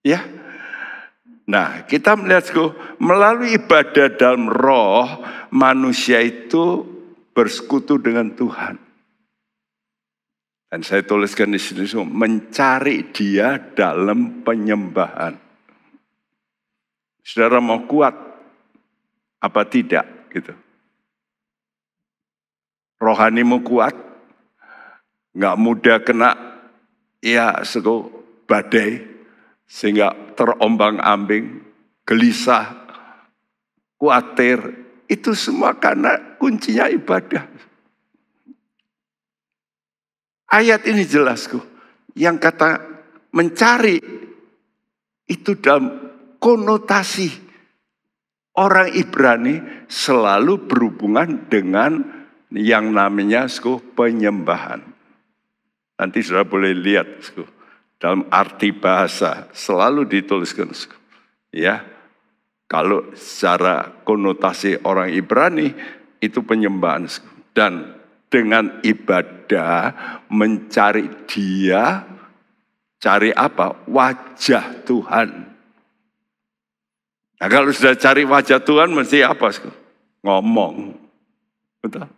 Ya. Nah, kita melihat melalui ibadah dalam roh, manusia itu bersekutu dengan Tuhan. Dan saya tuliskan di sini mencari Dia dalam penyembahan. Saudara mau kuat apa tidak gitu? Rohanimu kuat, nggak mudah kena badai. Sehingga terombang-ambing, gelisah, khawatir. Itu semua karena kuncinya ibadah. Ayat ini jelas yang kata mencari itu dalam konotasi orang Ibrani selalu berhubungan dengan yang namanya penyembahan. Nanti sudah boleh lihat dalam arti bahasa selalu dituliskan. Ya, kalau secara konotasi orang Ibrani itu penyembahan. Dan dengan ibadah mencari Dia, cari apa? Wajah Tuhan. Nah kalau sudah cari wajah Tuhan mesti apa? Ngomong. Betul?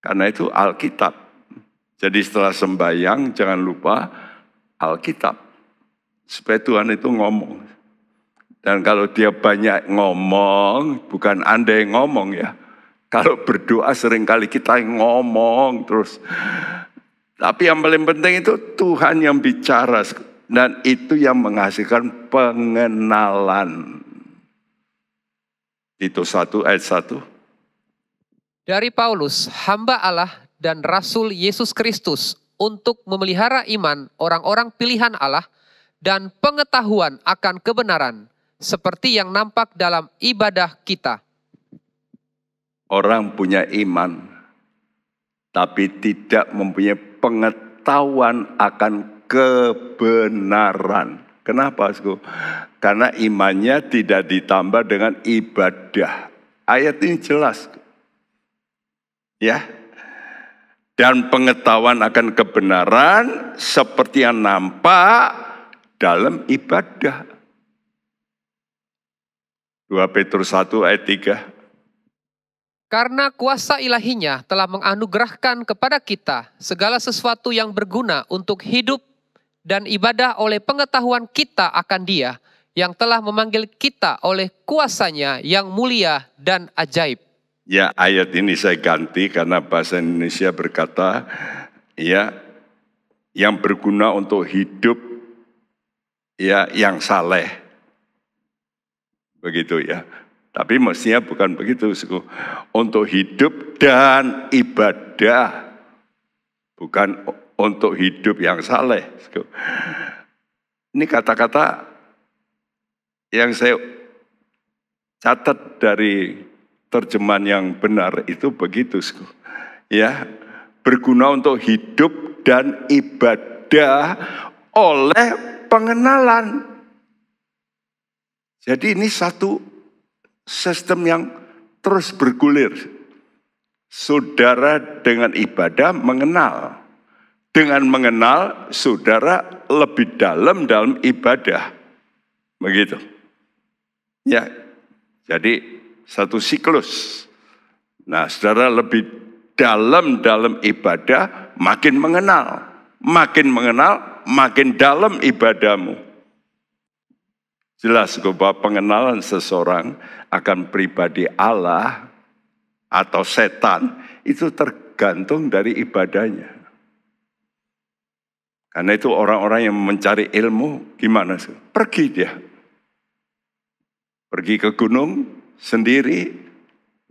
Karena itu Alkitab. Jadi setelah sembahyang jangan lupa Alkitab. Supaya Tuhan itu ngomong. Dan kalau Dia banyak ngomong, bukan Anda yang ngomong ya. Kalau berdoa seringkali kita yang ngomong terus. Tapi yang paling penting itu Tuhan yang bicara. Dan itu yang menghasilkan pengenalan. Itu 1 ayat 1. Dari Paulus, hamba Allah dan Rasul Yesus Kristus untuk memelihara iman orang-orang pilihan Allah dan pengetahuan akan kebenaran seperti yang nampak dalam ibadah kita. Orang punya iman tapi tidak mempunyai pengetahuan akan kebenaran. Kenapa? Karena imannya tidak ditambah dengan ibadah. Ayat ini jelas. Ya. Dan pengetahuan akan kebenaran seperti yang nampak dalam ibadah. 2 Petrus 1 ayat 3. Karena kuasa ilahinya telah menganugerahkan kepada kita segala sesuatu yang berguna untuk hidup dan ibadah oleh pengetahuan kita akan Dia yang telah memanggil kita oleh kuasanya yang mulia dan ajaib. Ya, ayat ini saya ganti karena bahasa Indonesia berkata, ya, yang berguna untuk hidup, ya, yang saleh. Begitu ya. Tapi mestinya bukan begitu. Untuk hidup dan ibadah. Bukan untuk hidup yang saleh. Ini kata-kata yang saya catat dari terjemahan yang benar itu begitu. Ya, berguna untuk hidup dan ibadah oleh pengenalan. Jadi ini satu sistem yang terus bergulir. Saudara dengan ibadah mengenal. Dengan mengenal, saudara lebih dalam ibadah. Begitu. Ya, jadi satu siklus. Nah, saudara lebih dalam ibadah, makin mengenal. Makin mengenal, makin dalam ibadahmu. Jelas bahwa pengenalan seseorang akan pribadi Allah atau setan itu tergantung dari ibadahnya. Karena itu orang-orang yang mencari ilmu gimana? Pergi dia. Pergi ke gunung sendiri,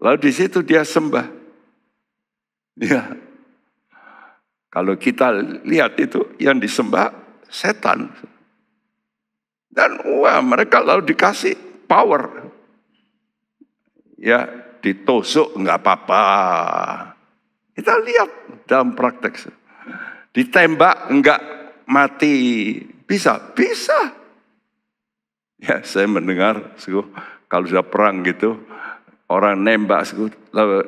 lalu di situ dia sembah. Ya. Kalau kita lihat itu yang disembah setan. Dan wah, mereka lalu dikasih power. Ya, ditusuk enggak apa-apa. Kita lihat dalam praktek. Ditembak enggak mati. Bisa. Ya, saya mendengar kalau sudah perang gitu, orang nembak lalu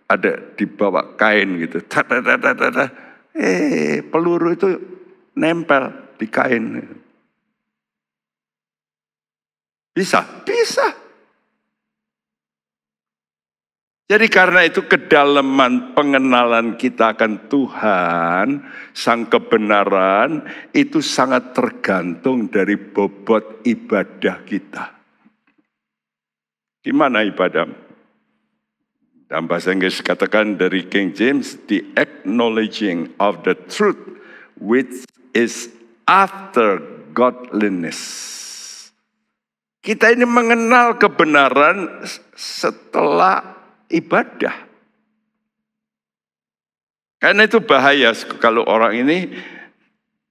ada dibawa kain gitu. Peluru itu nempel di kain. Bisa. Jadi karena itu kedalaman pengenalan kita akan Tuhan, sang kebenaran, itu sangat tergantung dari bobot ibadah kita. Gimana ibadah? Dalam bahasa Inggris katakan dari King James, the acknowledging of the truth which is after godliness. Kita ini mengenal kebenaran setelah ibadah. Karena itu bahaya kalau orang ini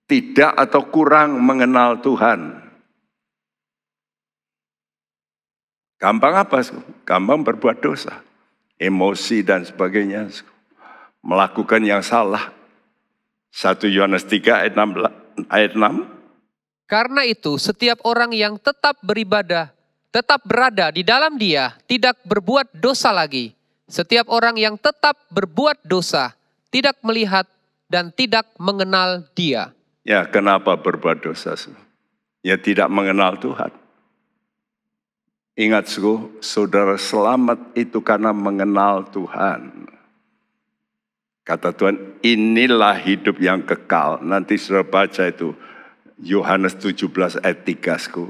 tidak atau kurang mengenal Tuhan. Gampang apa? Gampang berbuat dosa. Emosi dan sebagainya. Melakukan yang salah. 1 Yohanes 3 ayat 6. Karena itu setiap orang yang tetap beribadah, tetap berada di dalam Dia, tidak berbuat dosa lagi. Setiap orang yang tetap berbuat dosa, tidak melihat dan tidak mengenal Dia. Ya, kenapa berbuat dosa? Ya, tidak mengenal Tuhan. Ingat, saudara selamat itu karena mengenal Tuhan. Kata Tuhan, inilah hidup yang kekal. Nanti saudara baca itu. Yohanes 17 ayat 3.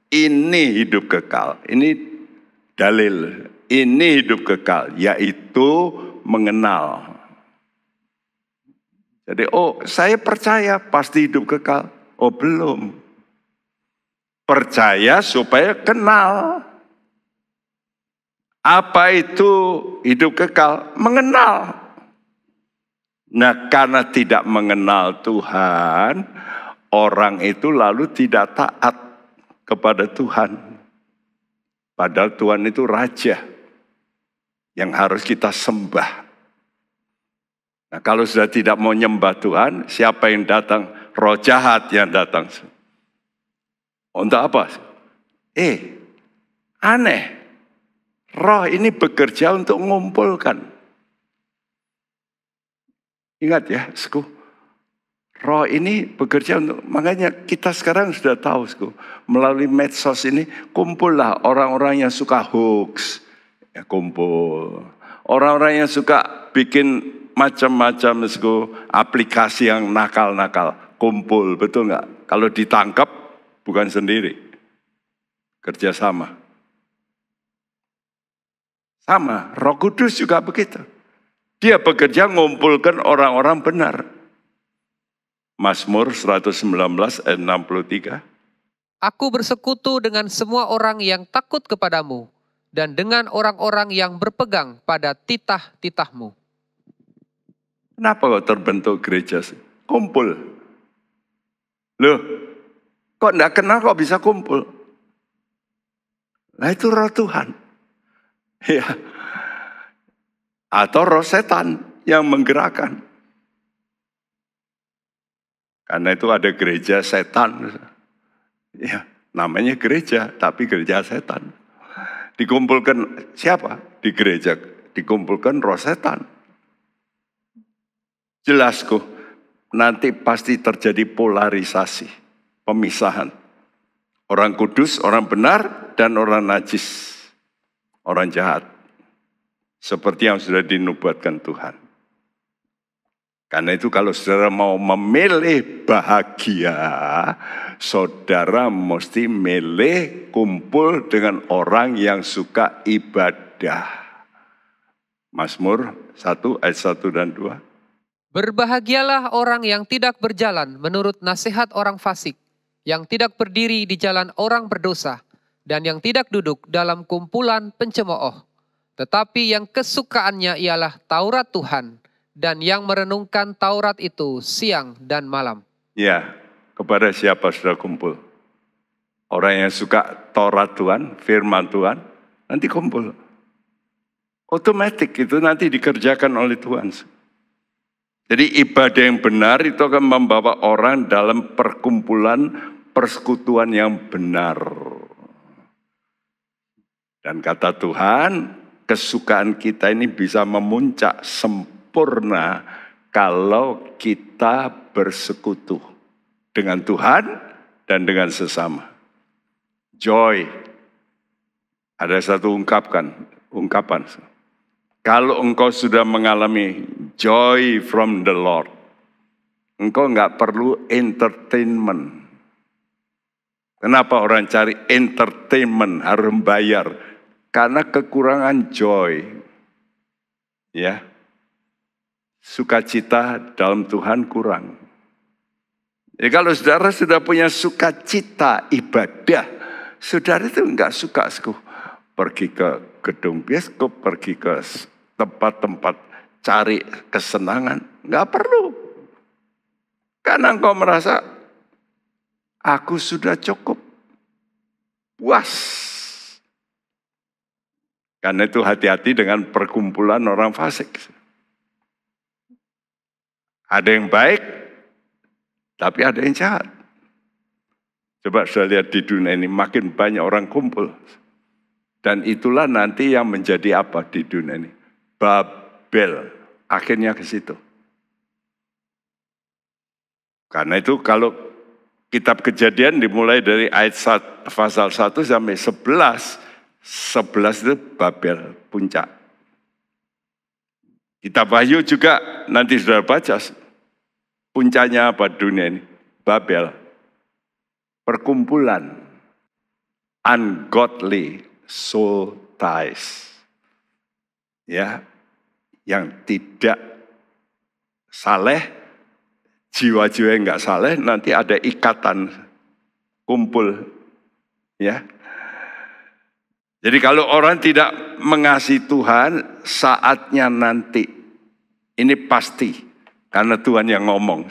Ini hidup kekal. Ini dalil. Ini hidup kekal. Yaitu mengenal. Jadi, saya percaya pasti hidup kekal. Belum. Percaya supaya kenal. Apa itu hidup kekal? Mengenal. Nah, karena tidak mengenal Tuhan, orang itu lalu tidak taat kepada Tuhan. Padahal Tuhan itu raja yang harus kita sembah. Nah, kalau sudah tidak mau nyembah Tuhan, siapa yang datang? Roh jahat yang datang. Untuk apa? Aneh. Roh ini bekerja untuk mengumpulkan. Ingat ya, roh ini bekerja untuk, makanya kita sekarang sudah tahu, melalui medsos ini, kumpullah orang-orang yang suka hoax, ya kumpul. Orang-orang yang suka bikin macam-macam aplikasi yang nakal-nakal, kumpul, betul nggak? Kalau ditangkap bukan sendiri, kerjasama. Sama, Roh Kudus juga begitu. Dia bekerja ngumpulkan orang-orang benar. Mazmur 119 ayat 63. Aku bersekutu dengan semua orang yang takut kepadamu, dan dengan orang-orang yang berpegang pada titah-titahmu. Kenapa kok terbentuk gereja? Kumpul. Loh, kok enggak kenal kok bisa kumpul? Nah itu roh Tuhan. Ya. Atau roh setan yang menggerakkan. Karena itu ada gereja setan. Ya, namanya gereja, tapi gereja setan. Dikumpulkan siapa? Di gereja dikumpulkan roh setan. Jelas kok, nanti pasti terjadi polarisasi, pemisahan. Orang kudus, orang benar, dan orang najis, orang jahat. Seperti yang sudah dinubuatkan Tuhan. Karena itu kalau saudara mau memilih bahagia, saudara mesti milih kumpul dengan orang yang suka ibadah. Mazmur 1 ayat 1 dan 2. Berbahagialah orang yang tidak berjalan menurut nasihat orang fasik, yang tidak berdiri di jalan orang berdosa, dan yang tidak duduk dalam kumpulan pencemooh. Tetapi yang kesukaannya ialah Taurat Tuhan, dan yang merenungkan Taurat itu siang dan malam. Ya, kepada siapa sudah kumpul? Orang yang suka Taurat Tuhan, firman Tuhan, nanti kumpul. Otomatis itu nanti dikerjakan oleh Tuhan. Jadi ibadah yang benar itu akan membawa orang dalam perkumpulan persekutuan yang benar. Dan kata Tuhan, kesukaan kita ini bisa memuncak sempurna kalau kita bersekutu dengan Tuhan dan dengan sesama. Joy. Ada satu ungkapan. Kalau engkau sudah mengalami joy from the Lord, engkau nggak perlu entertainment. Kenapa orang cari entertainment harus bayar? Karena kekurangan joy. Ya. Sukacita dalam Tuhan kurang. Jadi kalau saudara sudah punya sukacita ibadah, saudara itu enggak suka pergi ke gedung bioskop, pergi ke tempat-tempat cari kesenangan. Enggak perlu. Karena engkau merasa, aku sudah cukup puas. Karena itu hati-hati dengan perkumpulan orang fasik. Ada yang baik, tapi ada yang jahat. Coba saya lihat di dunia ini makin banyak orang kumpul. Dan itulah nanti yang menjadi apa di dunia ini? Babel. Akhirnya ke situ. Karena itu kalau kitab Kejadian dimulai dari ayat pasal 1 sampai 11. 11 itu Babel, puncak. Kitab Wahyu juga nanti sudah baca. Puncaknya apa dunia ini? Babel. Perkumpulan. Ungodly soul ties. Ya, yang tidak saleh, jiwa-jiwa yang enggak saleh, nanti ada ikatan kumpul. Ya. Jadi kalau orang tidak mengasihi Tuhan, saatnya nanti, ini pasti, karena Tuhan yang ngomong,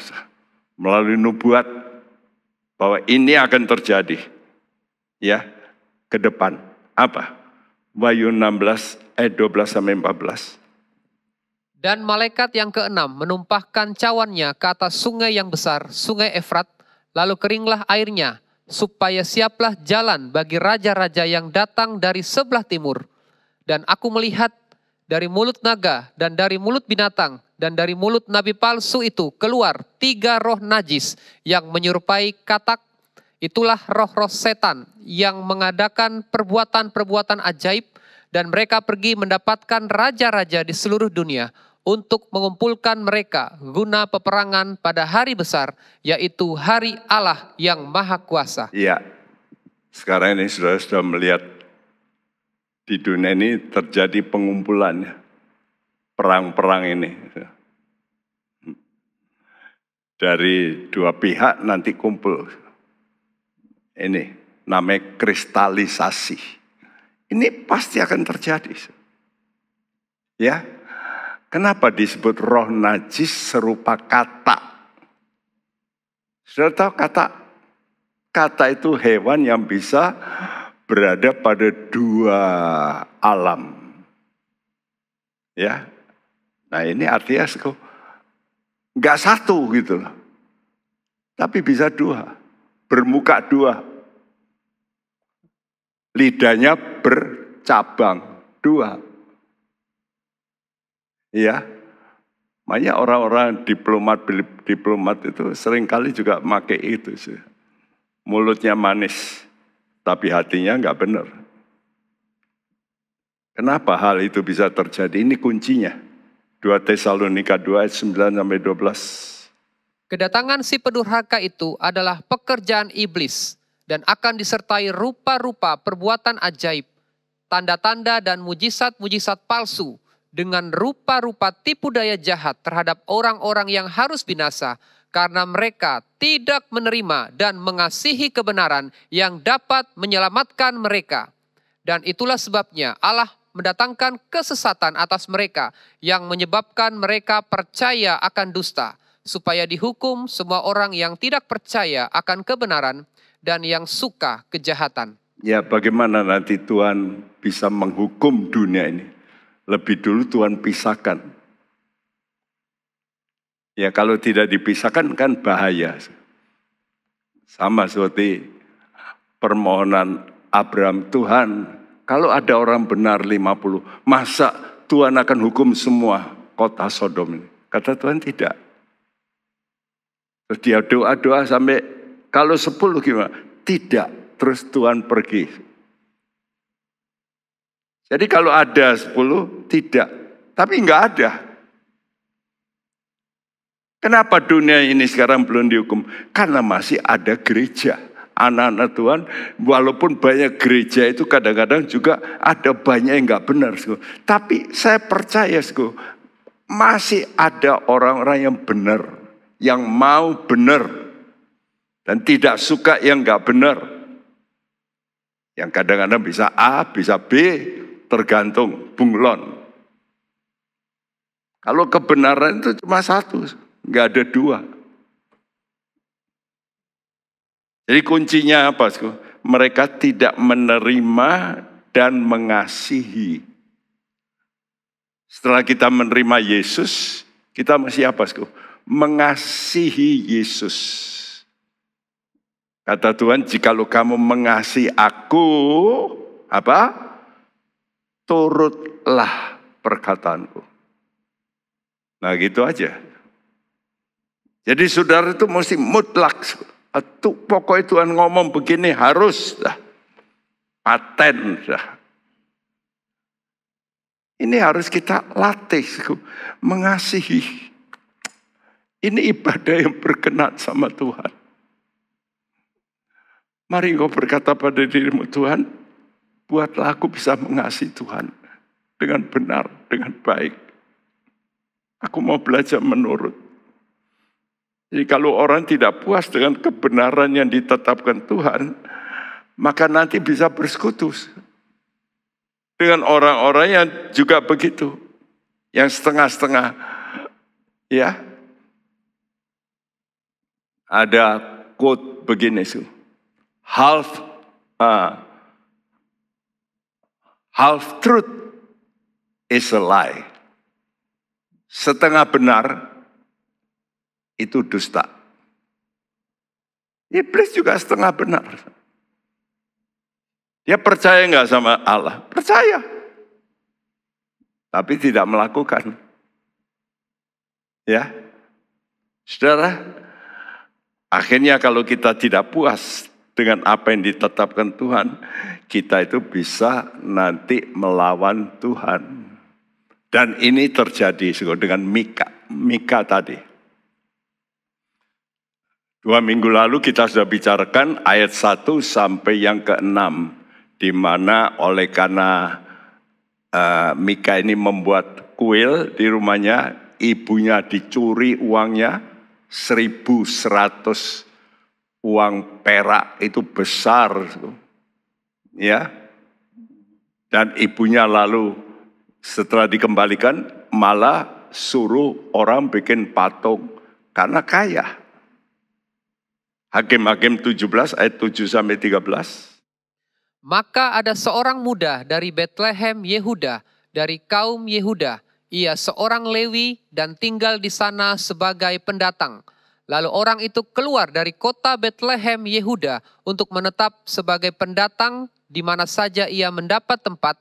melalui nubuat, bahwa ini akan terjadi, ya, ke depan. Apa? Wahyu 16 ayat 12 sampai 14. Dan malaikat yang keenam menumpahkan cawannya ke atas sungai yang besar, sungai Efrat, lalu keringlah airnya, supaya siaplah jalan bagi raja-raja yang datang dari sebelah timur. Dan aku melihat dari mulut naga dan dari mulut binatang dan dari mulut nabi palsu itu keluar 3 roh najis yang menyerupai katak. Itulah roh-roh setan yang mengadakan perbuatan-perbuatan ajaib Dan mereka pergi mendapatkan raja-raja di seluruh dunia untuk mengumpulkan mereka guna peperangan pada hari besar, yaitu hari Allah yang Maha Kuasa. Iya, sekarang ini saudara sudah melihat di dunia ini terjadi pengumpulan perang-perang ini. Dari dua pihak nanti kumpul. Ini namanya kristalisasi. Ini pasti akan terjadi. Ya, kenapa disebut roh najis serupa kata? Sudah tahu kata? Kata itu hewan yang bisa berada pada dua alam. Ya, nah ini artinya nggak satu gitu loh, tapi bisa dua, bermuka dua. Lidahnya bercabang dua. Iya. Makanya orang-orang diplomat itu seringkali juga pakai itu sih. Mulutnya manis, tapi hatinya nggak benar. Kenapa hal itu bisa terjadi? Ini kuncinya. 2 Tesalonika 2 ayat 9 sampai 12. Kedatangan si pendurhaka itu adalah pekerjaan iblis dan akan disertai rupa-rupa perbuatan ajaib, tanda-tanda dan mujizat-mujizat palsu dengan rupa-rupa tipu daya jahat terhadap orang-orang yang harus binasa karena mereka tidak menerima dan mengasihi kebenaran yang dapat menyelamatkan mereka. Dan itulah sebabnya Allah mendatangkan kesesatan atas mereka yang menyebabkan mereka percaya akan dusta, supaya dihukum semua orang yang tidak percaya akan kebenaran dan yang suka kejahatan. Ya, bagaimana nanti Tuhan bisa menghukum dunia ini? Lebih dulu Tuhan pisahkan. Ya, kalau tidak dipisahkan kan bahaya. Sama seperti permohonan Abraham, Tuhan, kalau ada orang benar 50, masa Tuhan akan hukum semua kota Sodom ini? Kata Tuhan tidak. Terus dia doa-doa sampai kalau 10 gimana? Tidak. Terus Tuhan pergi. Jadi kalau ada 10, tidak. Tapi enggak ada. Kenapa dunia ini sekarang belum dihukum? Karena masih ada gereja. Anak-anak Tuhan, walaupun banyak gereja itu kadang-kadang juga ada banyak yang enggak benar. Tapi saya percaya, masih ada orang-orang yang benar. Yang mau benar. Dan tidak suka yang enggak benar. Yang kadang-kadang bisa A, bisa B, tergantung bunglon. Kalau kebenaran itu cuma satu, enggak ada dua. Jadi kuncinya apa? Mereka tidak menerima dan mengasihi. Setelah kita menerima Yesus, kita masih apa? Mengasihi Yesus. Kata Tuhan, jikalau kamu mengasihi aku, apa? Turutlah perkataanku. Nah gitu aja. Jadi saudara itu mesti mutlak. Pokoknya Tuhan ngomong begini harus. Paten. Ini harus kita latih. Mengasihi. Ini ibadah yang berkenan sama Tuhan. Mari engkau berkata pada dirimu, Tuhan, buatlah aku bisa mengasihi Tuhan dengan benar, dengan baik. Aku mau belajar menurut. Jadi kalau orang tidak puas dengan kebenaran yang ditetapkan Tuhan, maka nanti bisa bersekutu dengan orang-orang yang juga begitu. Yang setengah-setengah. Ya. Ada quote begini, half truth is a lie. Setengah benar itu dusta. Iblis juga setengah benar. Dia percaya nggak sama Allah? Percaya. Tapi tidak melakukan. Ya. Saudara, akhirnya kalau kita tidak puas dengan apa yang ditetapkan Tuhan, kita itu bisa nanti melawan Tuhan. Dan ini terjadi dengan Mika tadi. 2 minggu lalu kita sudah bicarakan ayat 1 sampai yang ke-6. Di mana oleh karena Mika ini membuat kuil di rumahnya, ibunya dicuri uangnya, 1.100 uang perak, itu besar. Ya. Dan ibunya lalu setelah dikembalikan malah suruh orang bikin patung karena kaya. Hakim-Hakim 17 ayat 7 sampai 13. Maka ada seorang muda dari Betlehem Yehuda, dari kaum Yehuda. Ia seorang Lewi dan tinggal di sana sebagai pendatang. Lalu orang itu keluar dari kota Betlehem Yehuda untuk menetap sebagai pendatang di mana saja ia mendapat tempat.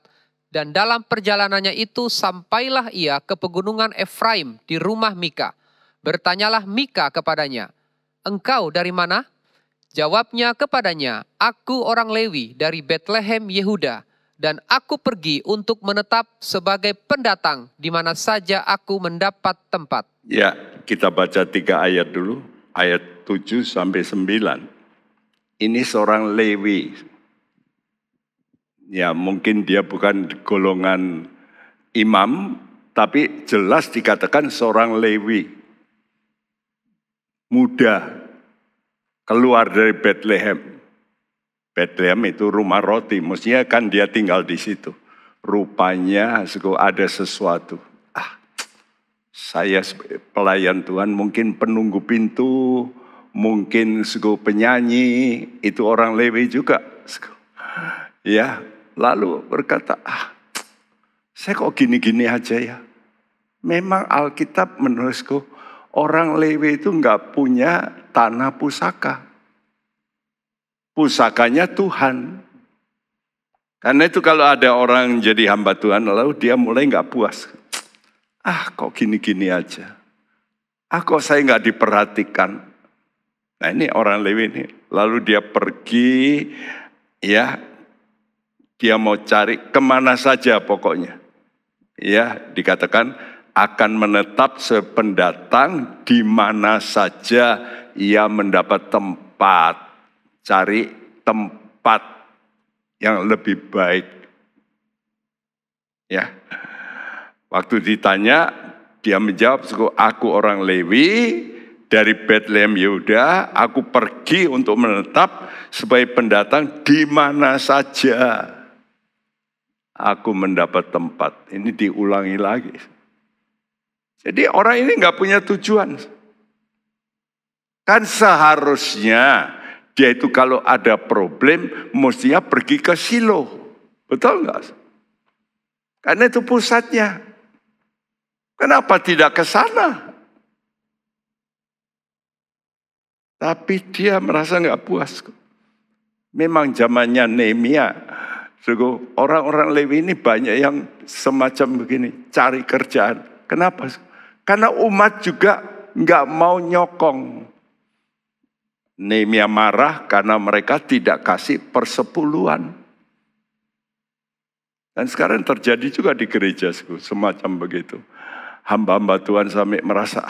Dan dalam perjalanannya itu sampailah ia ke pegunungan Efraim di rumah Mika. Bertanyalah Mika kepadanya, "Engkau dari mana?" Jawabnya kepadanya, "Aku orang Lewi dari Betlehem Yehuda, dan aku pergi untuk menetap sebagai pendatang di mana saja aku mendapat tempat." Ya, kita baca 3 ayat dulu, ayat 7 sampai 9. Ini seorang Lewi. Ya, mungkin dia bukan golongan imam, tapi jelas dikatakan seorang Lewi. Muda, keluar dari Bethlehem. Bethlehem itu rumah roti, mestinya kan dia tinggal di situ. Rupanya ada sesuatu. Saya pelayan Tuhan, mungkin penunggu pintu, mungkin penyanyi, itu orang Lewi juga. Ya, lalu berkata, saya kok gini-gini aja ya. Memang Alkitab menurutku, orang Lewi itu enggak punya tanah pusaka. Pusakanya Tuhan. Karena itu kalau ada orang jadi hamba Tuhan, lalu dia mulai enggak puas. Kok gini-gini aja. Kok saya enggak diperhatikan. Nah ini orang Lewi ini. Lalu dia pergi, ya, dia mau cari kemana saja pokoknya. Ya, dikatakan akan menetap sependatang di mana saja ia mendapat tempat. Cari tempat yang lebih baik. Ya. Waktu ditanya, dia menjawab, "Aku orang Lewi dari Betlehem Yehuda, aku pergi untuk menetap sebagai pendatang di mana saja aku mendapat tempat." Ini diulangi lagi. Jadi orang ini nggak punya tujuan. Kan seharusnya dia itu kalau ada problem mestinya pergi ke Silo. Betul nggak? Karena itu pusatnya. Kenapa tidak ke sana? Tapi dia merasa nggak puas. Memang zamannya Nehemia, orang-orang Lewi ini banyak yang semacam begini, cari kerjaan. Kenapa? Karena umat juga nggak mau nyokong. Nehemia marah karena mereka tidak kasih persepuluhan. Dan sekarang terjadi juga di gereja semacam begitu. Hamba-hamba Tuhan sampai merasa,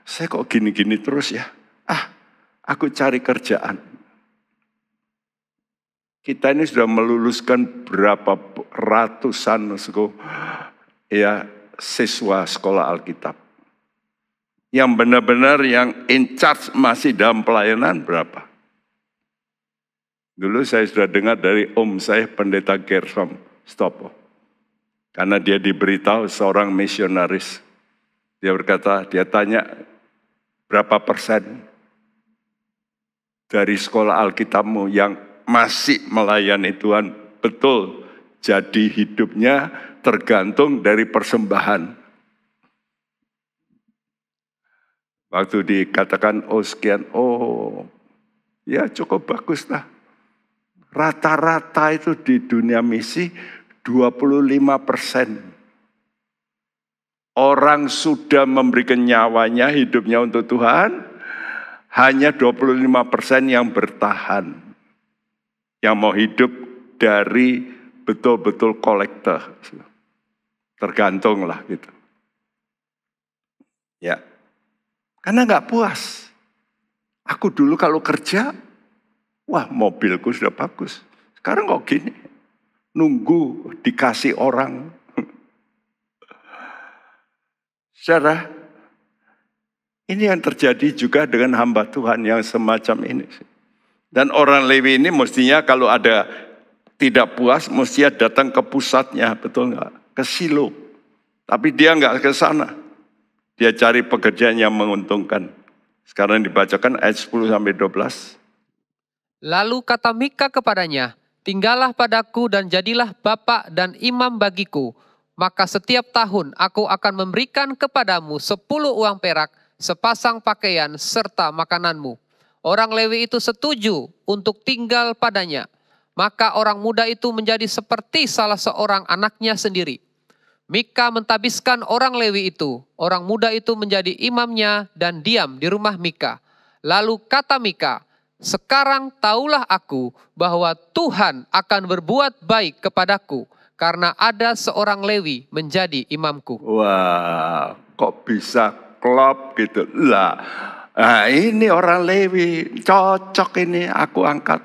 saya kok gini-gini terus ya. Aku cari kerjaan. Kita ini sudah meluluskan berapa ratusan siswa sekolah Alkitab. Yang benar-benar yang in charge masih dalam pelayanan berapa? Dulu saya sudah dengar dari om saya pendeta Gersom Stopo. Karena dia diberitahu seorang misionaris. Dia berkata, dia tanya berapa persen dari sekolah Alkitabmu yang masih melayani Tuhan. Betul, jadi hidupnya tergantung dari persembahan. Waktu dikatakan sekian, ya cukup bagus lah. Rata-rata itu di dunia misi 25%. Orang sudah memberikan nyawanya, hidupnya untuk Tuhan, hanya 25% yang bertahan. yang mau hidup dari betul-betul kolektor. Tergantung lah gitu. Ya, karena nggak puas. Aku dulu kalau kerja, wah mobilku sudah bagus. Sekarang kok gini, nunggu dikasih orang. Saudara, ini yang terjadi juga dengan hamba Tuhan yang semacam ini. Dan orang Lewi ini mestinya kalau ada tidak puas, mestinya datang ke pusatnya, betul nggak? Ke Silo. Tapi dia nggak ke sana. Dia cari pekerjaan yang menguntungkan. Sekarang dibacakan ayat 10-12. Lalu kata Mika kepadanya, tinggallah padaku dan jadilah bapak dan imam bagiku. Maka setiap tahun aku akan memberikan kepadamu 10 uang perak, sepasang pakaian, serta makananmu. Orang Lewi itu setuju untuk tinggal padanya. Maka orang muda itu menjadi seperti salah seorang anaknya sendiri. Mika mentabiskan orang Lewi itu. Orang muda itu menjadi imamnya dan diam di rumah Mika. Lalu kata Mika, sekarang taulah aku bahwa Tuhan akan berbuat baik kepadaku. Karena ada seorang Lewi menjadi imamku. Wah, kok bisa klop gitu lah. Nah, ini orang Lewi, cocok ini aku angkat.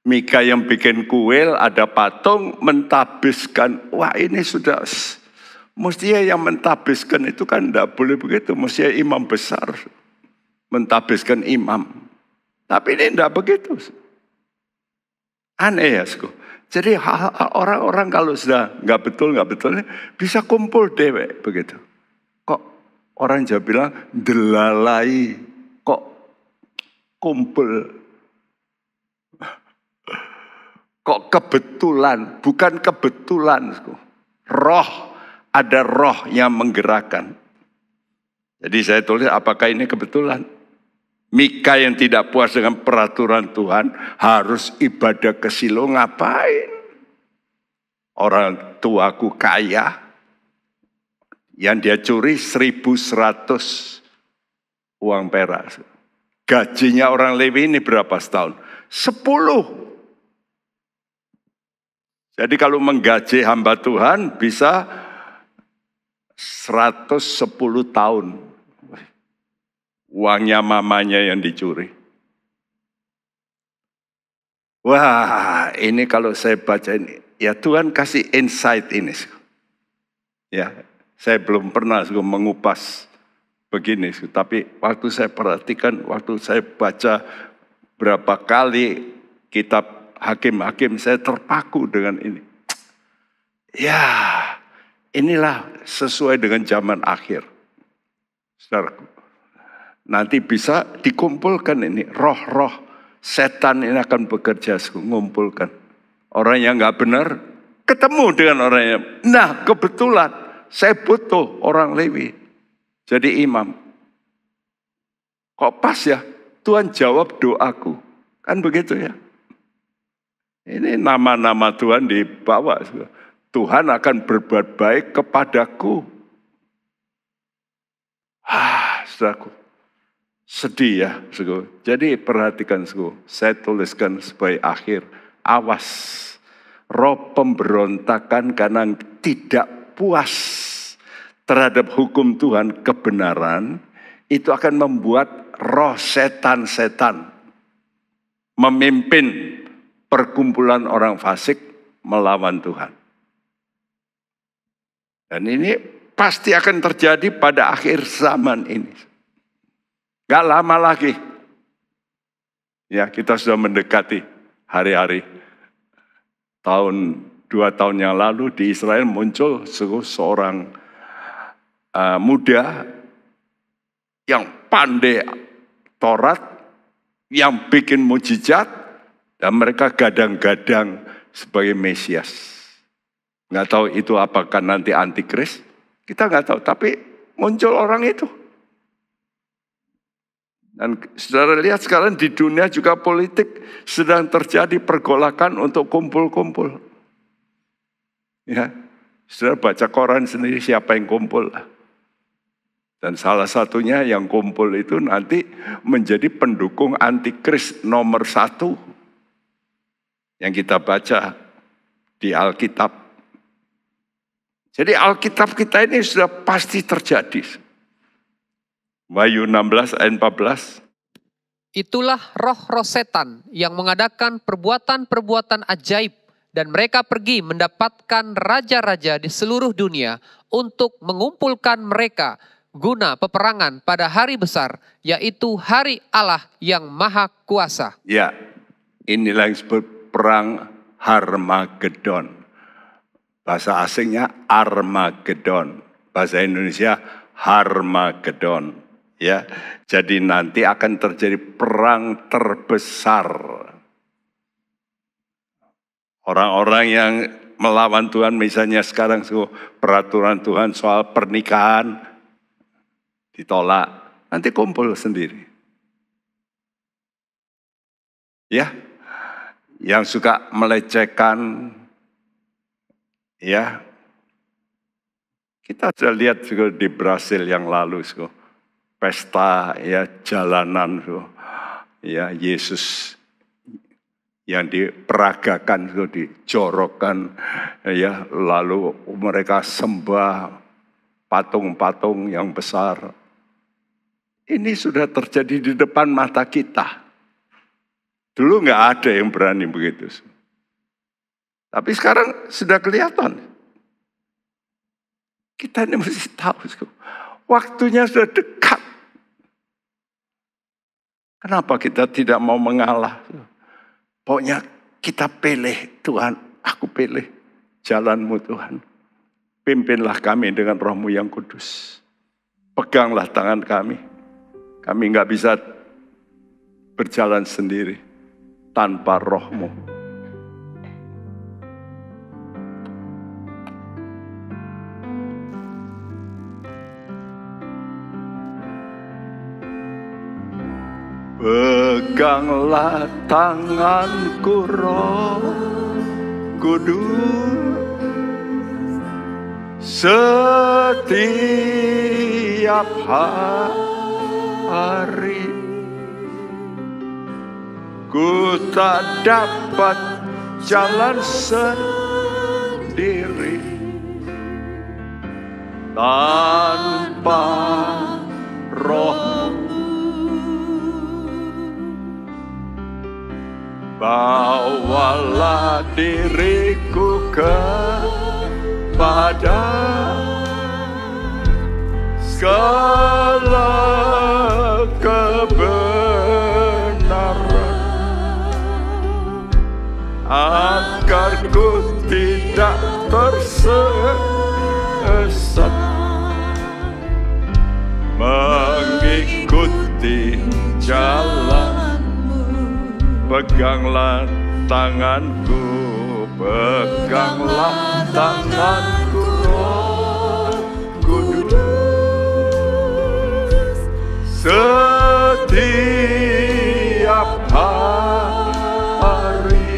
Mika yang bikin kuil, ada patung, mentabiskan. Wah ini sudah, mestinya yang mentabiskan itu kan tidak boleh begitu. Mestinya imam besar, mentabiskan imam. Tapi ini tidak begitu. Aneh ya, jadi orang-orang kalau sudah nggak betul bisa kumpul dewek begitu. Kok orang Jawa bilang delalai, kok kumpul. Kok kebetulan, bukan kebetulan. Roh, ada roh yang menggerakkan. Jadi saya tulis apakah ini kebetulan? Mika yang tidak puas dengan peraturan Tuhan harus ibadah ke Silo, ngapain? Orang tuaku kaya, yang dia curi 1.100 uang perak. Gajinya orang Lewi ini berapa setahun? 10. Jadi kalau menggaji hamba Tuhan bisa 110 tahun. Uangnya mamanya yang dicuri. Wah, ini kalau saya baca ini, ya Tuhan kasih insight ini. Ya, saya belum pernah mengupas begini, tapi waktu saya perhatikan, waktu saya baca berapa kali kitab hakim-hakim, saya terpaku dengan ini. Ya, inilah sesuai dengan zaman akhir. Saudaraku, nanti bisa dikumpulkan ini, roh-roh setan ini akan bekerja, mengumpulkan. Orang yang nggak benar, ketemu dengan orang yang, nah kebetulan saya butuh orang Lewi jadi imam. Kok pas ya, Tuhan jawab doaku. Kan begitu ya. Ini nama-nama Tuhan dibawa. Tuhan akan berbuat baik kepadaku. Saudaraku, sedih ya. Jadi perhatikan, saya tuliskan sebagai akhir. Awas, roh pemberontakan karena tidak puas terhadap hukum Tuhan, kebenaran, itu akan membuat roh setan-setan memimpin perkumpulan orang fasik melawan Tuhan. Dan ini pasti akan terjadi pada akhir zaman ini. Gak lama lagi. Ya, kita sudah mendekati hari-hari. 2 tahun yang lalu di Israel muncul seorang muda yang pandai Taurat, yang bikin mujizat, dan mereka gadang-gadang sebagai Mesias. Nggak tahu itu apakah nanti antikris, kita nggak tahu, tapi muncul orang itu. Dan saudara lihat sekarang di dunia juga politik sedang terjadi pergolakan untuk kumpul-kumpul. Ya, saudara baca koran sendiri siapa yang kumpul. Dan salah satunya yang kumpul itu nanti menjadi pendukung antikris nomor 1. yang kita baca di Alkitab. Jadi Alkitab kita ini sudah pasti terjadi. Wahyu 16 ayat 14. Itulah roh-roh setan yang mengadakan perbuatan-perbuatan ajaib, dan mereka pergi mendapatkan raja-raja di seluruh dunia untuk mengumpulkan mereka guna peperangan pada hari besar, yaitu hari Allah yang Maha Kuasa. Ya, inilah yang disebut perang Harmagedon. Bahasa asingnya Armagedon, bahasa Indonesia Harmagedon. Ya, jadi nanti akan terjadi perang terbesar. Orang-orang yang melawan Tuhan, misalnya sekarang peraturan Tuhan soal pernikahan ditolak, nanti kumpul sendiri. Ya, yang suka melecehkan, ya, kita sudah lihat juga di Brasil yang lalu, pesta ya jalanan, ya Yesus yang diperagakan, dijorokkan, ya lalu mereka sembah patung-patung yang besar. Ini sudah terjadi di depan mata kita. Dulu nggak ada yang berani begitu. Tapi sekarang sudah kelihatan. Kita ini mesti tahu, waktunya sudah dekat. Kenapa kita tidak mau mengalah? Pokoknya kita pilih Tuhan, aku pilih jalan-Mu Tuhan. Pimpinlah kami dengan Roh-Mu yang kudus. Peganglah tangan kami. Kami nggak bisa berjalan sendiri tanpa Roh-Mu. Peganglah tanganku Roh Kudus, setiap hari ku tak dapat jalan sendiri tanpa Roh. Bawalah diriku kepada segala kebenaran, agar ku tidak tersesat mengikuti jalan. Peganglah tanganku, peganglah tanganku Roh Kudus, setiap hari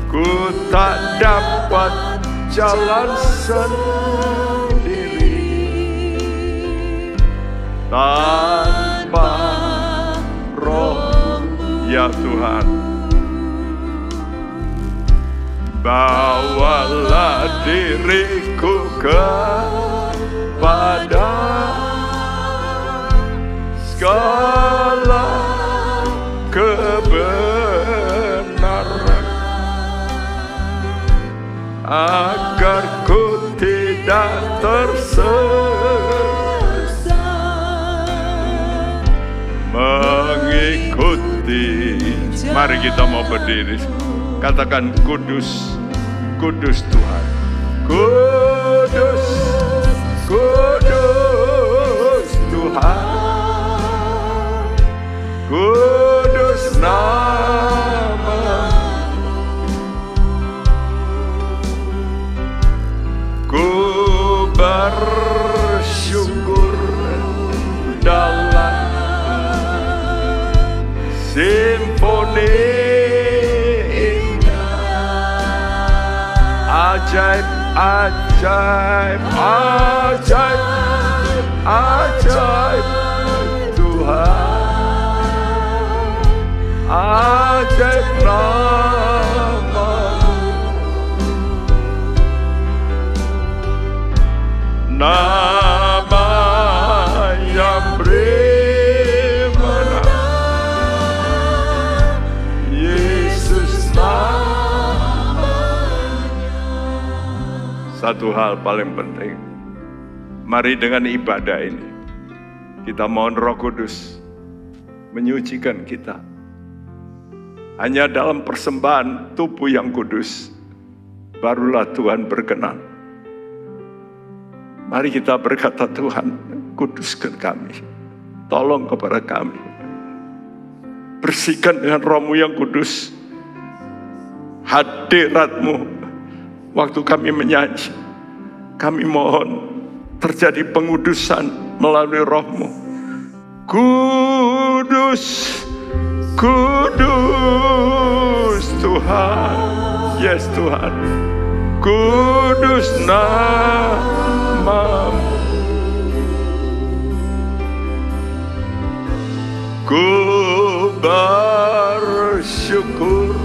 ku tak dapat jalan sendiri tanpa Roh, ya Tuhan. Bawalah diriku kepada segala kebenaran, agar ku tidak tersesat mengikuti. Mari kita mau berdiri, katakan kudus, kudus Tuhan. Kudus, kudus Tuhan. Kudus nama. Ku bersyukur dalam simfoni indah, ajaib, ajaib, ajaib, ajaib Tuhan, ajaib nama-Mu. Nama yang beri menang, Yesus namanya. Satu hal paling penting, mari dengan ibadah ini kita mohon Roh Kudus menyucikan kita. Hanya dalam persembahan tubuh yang kudus barulah Tuhan berkenan. Mari kita berkata, Tuhan, kuduskan kami. Tolong kepada kami. Bersihkan dengan Roh-Mu yang kudus. Hadirat-Mu waktu kami menyanyi. Kami mohon terjadi pengudusan melalui Roh-Mu. Kudus, kudus Tuhan. Yes Tuhan. Kudus nama-Mu. Ku bersyukur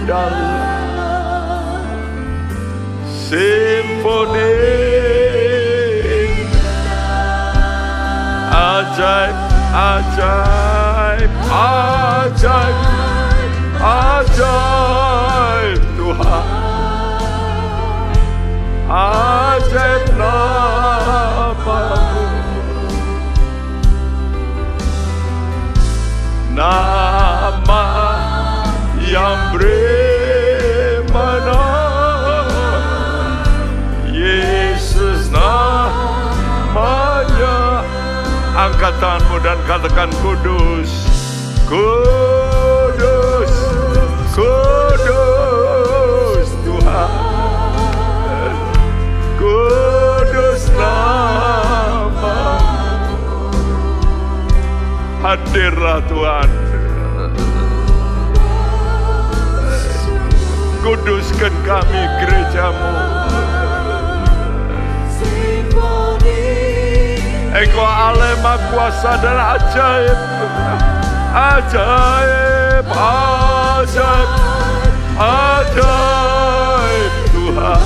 dalam simfoni ajaib, ajaib, ajaib, ajaib Tuhan. Ajaib nama-Mu. Nama yang beri menang, Yesus namanya. Angkat tanganmu dan katakan kudus, kudus, kudus Tuhan. Kudus nama-Mu. Hadirlah Tuhan. Kuduskan kami gereja-Mu. Engkau Allah Maha Kuasa dan ajaib. Ajaib, ajaib, ajaib Tuhan.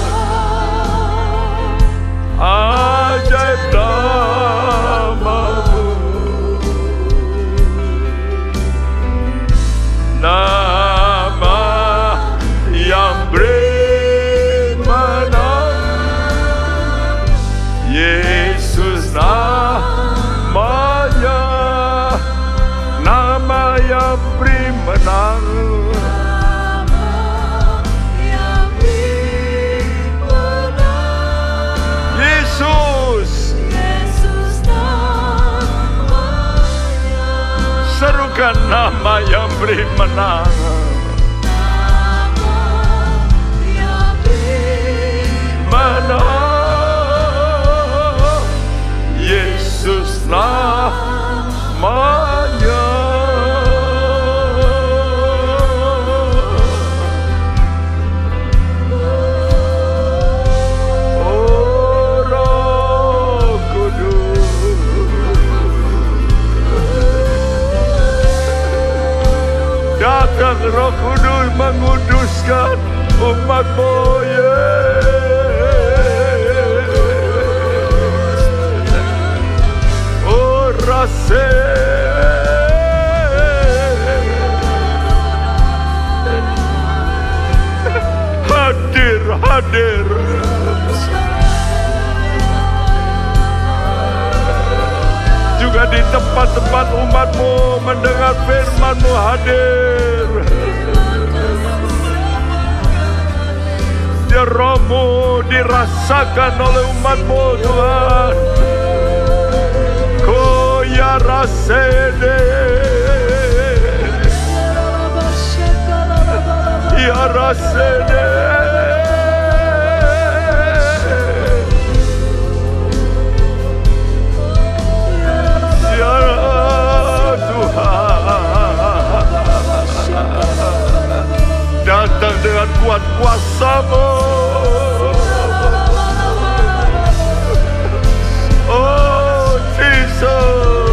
Ajaib nama-Mu. Nama yang beri menang, Yesus namanya. Nama yang beri menang, Yesus. Serukan nama yang beri menang. Menang, Yesus namanya. Datang Roh Kudus menguduskan umat-Mu, oh rasa hadir, hadir. Juga di tempat-tempat umat-Mu mendengar firman-Mu, hadir. Biar Roh-Mu dirasakan oleh umat-Mu Tuhan. Ko ya rasede, ya rasede. Datang dengan kuat kuasa-Mu. Oh Jesus,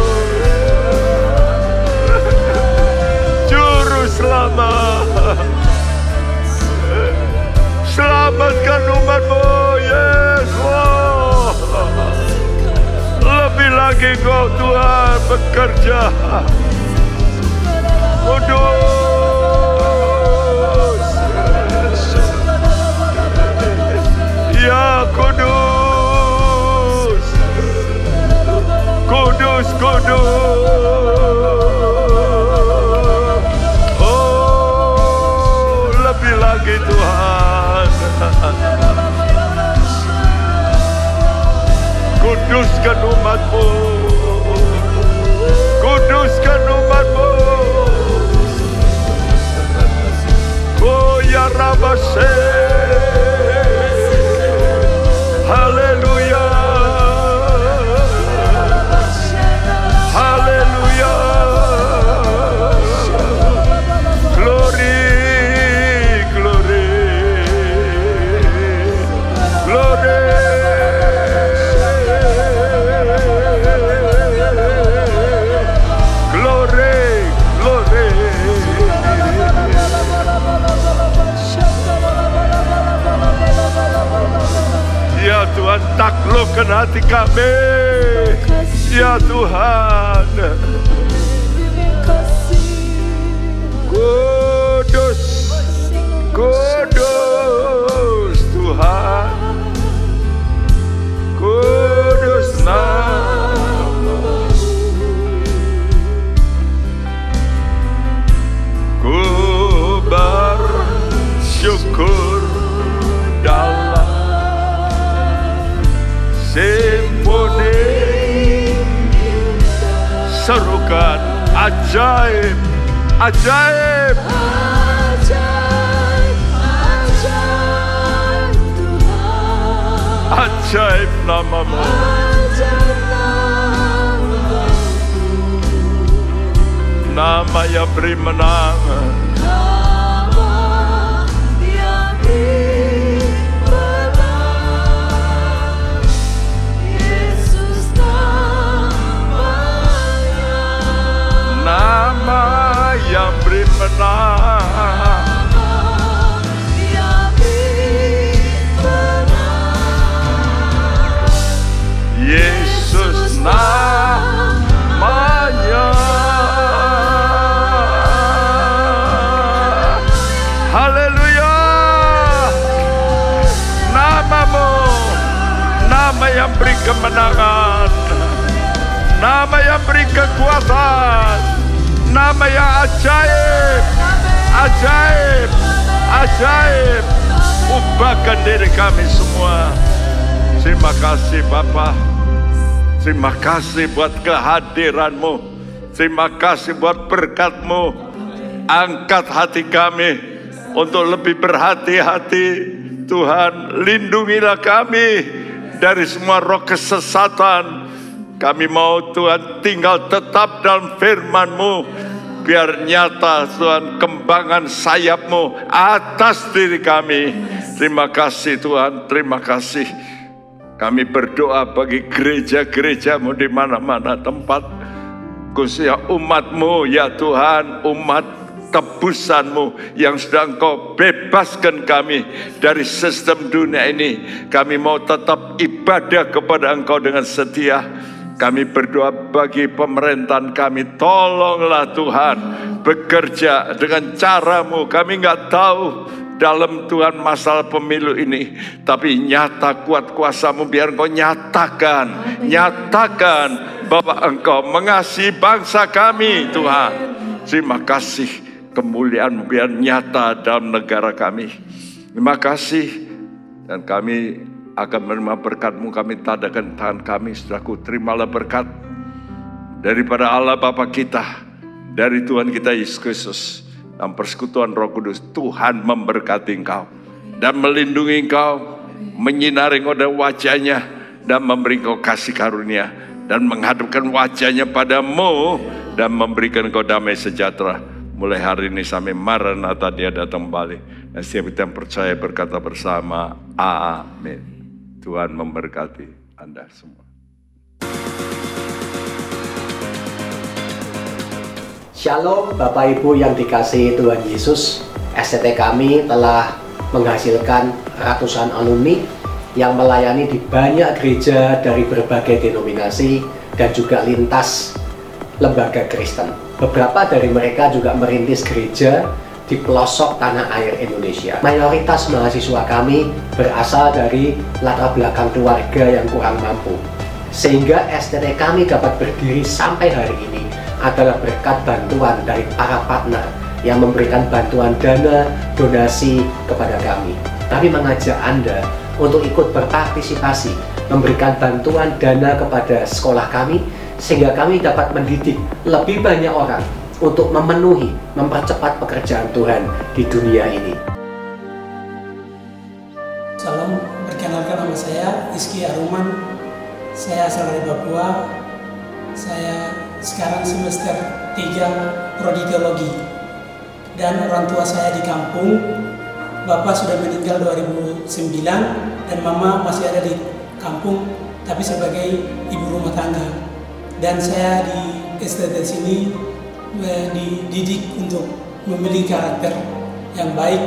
Selamatkan umat-Mu, yes, wow. Lebih lagi Engkau Tuhan bekerja. Kudus, ya Kudus, Kudus, Kudus. Oh, lebih lagi Tuhan. Kuduskan umat-Mu, kuduskan umat-Mu. Oh ya Rabase, haleluya, haleluya, glory, glory, glory. Ya Tuhan, taklukkan hati kami. Ya Tuhan, kudus, kudus Tuhan, kudus nama-Mu. Ku bersyukur dalam simponi, serukan ajaib, ajaib, Ajaib, ajaib Tuhan, ajaib nama-Mu. ajaib nama-Mu. Nama yang beri menang, Nama yang beri menang, Yesus namanya. nama yang beri menang. Yang beri menang, Yesus namanya. Haleluya. Nama-Mu, nama yang beri kemenangan, nama yang beri kekuatan, nama yang ajaib, ajaib, ajaib. Ubahkan diri kami semua. Terima kasih Bapa. Terima kasih buat kehadiran-Mu. Terima kasih buat berkat-Mu. Angkat hati kami untuk lebih berhati-hati. Tuhan, lindungilah kami dari semua roh kesesatan. Kami mau Tuhan tinggal tetap dalam firman-Mu. Biar nyata Tuhan kembangan sayap-Mu atas diri kami. Terima kasih Tuhan, terima kasih. Kami berdoa bagi gereja-gereja-Mu di mana-mana tempat. Khususnya umat-Mu ya Tuhan, umat tebusan-Mu yang sudah Engkau bebaskan kami dari sistem dunia ini. Kami mau tetap ibadah kepada Engkau dengan setia. Kami berdoa bagi pemerintahan kami, tolonglah Tuhan bekerja dengan cara-Mu. Kami nggak tahu dalam Tuhan masalah pemilu ini, tapi nyata kuat kuasa-Mu. Biar Engkau nyatakan bahwa Engkau mengasihi bangsa kami Tuhan. Terima kasih, kemuliaan-Mu biar nyata dalam negara kami. Terima kasih, dan kami akan menerima berkat-Mu. Kami tadakan tangan kami, saudaraku. Terimalah berkat daripada Allah Bapa kita, dari Tuhan kita Yesus Kristus, dan persekutuan Roh Kudus. Tuhan memberkati engkau dan melindungi engkau, menyinari engkau dengan wajahnya, dan memberi engkau kasih karunia, dan menghadapkan wajahnya padamu, dan memberikan engkau damai sejahtera. Mulai hari ini sampai Maranatha Dia datang kembali. Dan setiap kita yang percaya berkata bersama, amin. Tuhan memberkati Anda semua. Shalom Bapak Ibu yang dikasihi Tuhan Yesus. SCT kami telah menghasilkan ratusan alumni yang melayani di banyak gereja dari berbagai denominasi dan juga lintas lembaga Kristen. Beberapa dari mereka juga merintis gereja di pelosok tanah air Indonesia. Mayoritas mahasiswa kami berasal dari latar belakang keluarga yang kurang mampu. Sehingga STT kami dapat berdiri sampai hari ini adalah berkat bantuan dari para partner yang memberikan bantuan dana, donasi kepada kami. Kami mengajak Anda untuk ikut berpartisipasi, memberikan bantuan dana kepada sekolah kami, sehingga kami dapat mendidik lebih banyak orang untuk memenuhi, mempercepat pekerjaan Tuhan di dunia ini. Salam, perkenalkan nama saya Iski Aruman. Saya asal dari Papua. Saya sekarang semester 3 Prodi Teologi. Dan orang tua saya di kampung. Bapak sudah meninggal 2009 dan mama masih ada di kampung tapi sebagai ibu rumah tangga. Dan saya di STT sini dididik untuk memiliki karakter yang baik.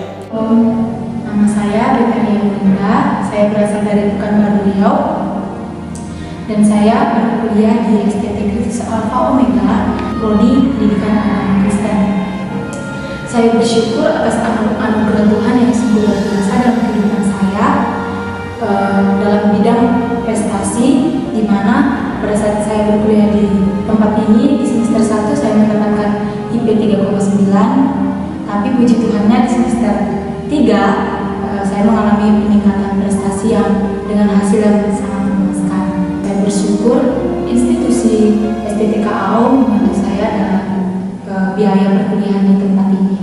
Nama saya Betania Murinda, saya berasal dari Pekanbaru Riau dan saya berkuliah di STT Kristus Alpha Omega, Prodi Pendidikan Agama Kristen. Saya bersyukur atas anugerah Tuhan yang sungguh luar biasa dalam kehidupan saya dalam bidang prestasi, di mana pada saat saya berkuliah di tempat ini di semester 1 saya mendapatkan IP 3,9, tapi puji Tuhannya di semester 3 saya mengalami peningkatan prestasi yang dengan hasil yang sangat memuaskan. Saya bersyukur institusi STTK AU membantu saya dalam biaya perkuliahan di tempat ini.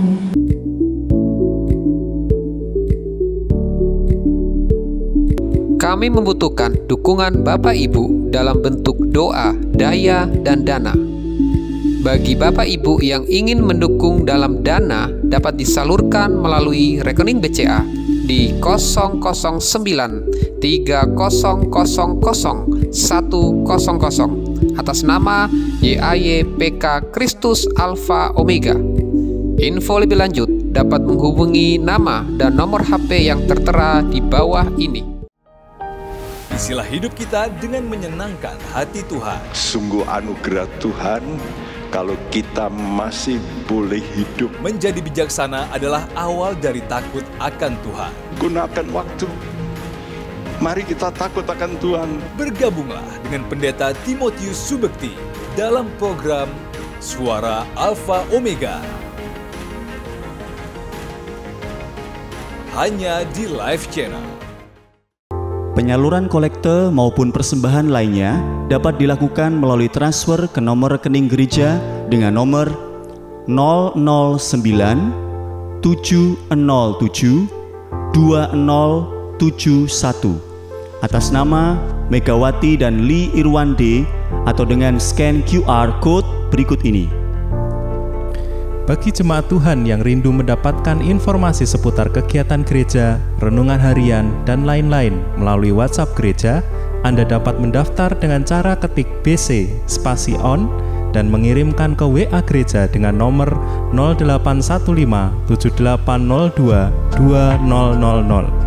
Kami membutuhkan dukungan Bapak Ibu dalam bentuk doa, daya, dan dana. Bagi Bapak Ibu yang ingin mendukung dalam dana dapat disalurkan melalui rekening BCA di 009 3000 100 atas nama YAYPK Kristus Alpha Omega. Info lebih lanjut dapat menghubungi nama dan nomor HP yang tertera di bawah ini. Isilah hidup kita dengan menyenangkan hati Tuhan. Sungguh anugerah Tuhan kalau kita masih boleh hidup. Menjadi bijaksana adalah awal dari takut akan Tuhan. Gunakan waktu. Mari kita takut akan Tuhan. Bergabunglah dengan Pendeta Timotius Subekti dalam program Suara Alpha Omega. Hanya di Live Channel. Penyaluran kolekte maupun persembahan lainnya dapat dilakukan melalui transfer ke nomor rekening gereja dengan nomor 009 707 2071 atas nama Megawati dan Lee Irwande atau dengan scan QR Code berikut ini. Bagi jemaat Tuhan yang rindu mendapatkan informasi seputar kegiatan gereja, renungan harian, dan lain-lain melalui WhatsApp gereja, Anda dapat mendaftar dengan cara ketik BC spasi on dan mengirimkan ke WA gereja dengan nomor 0815 7802 2000.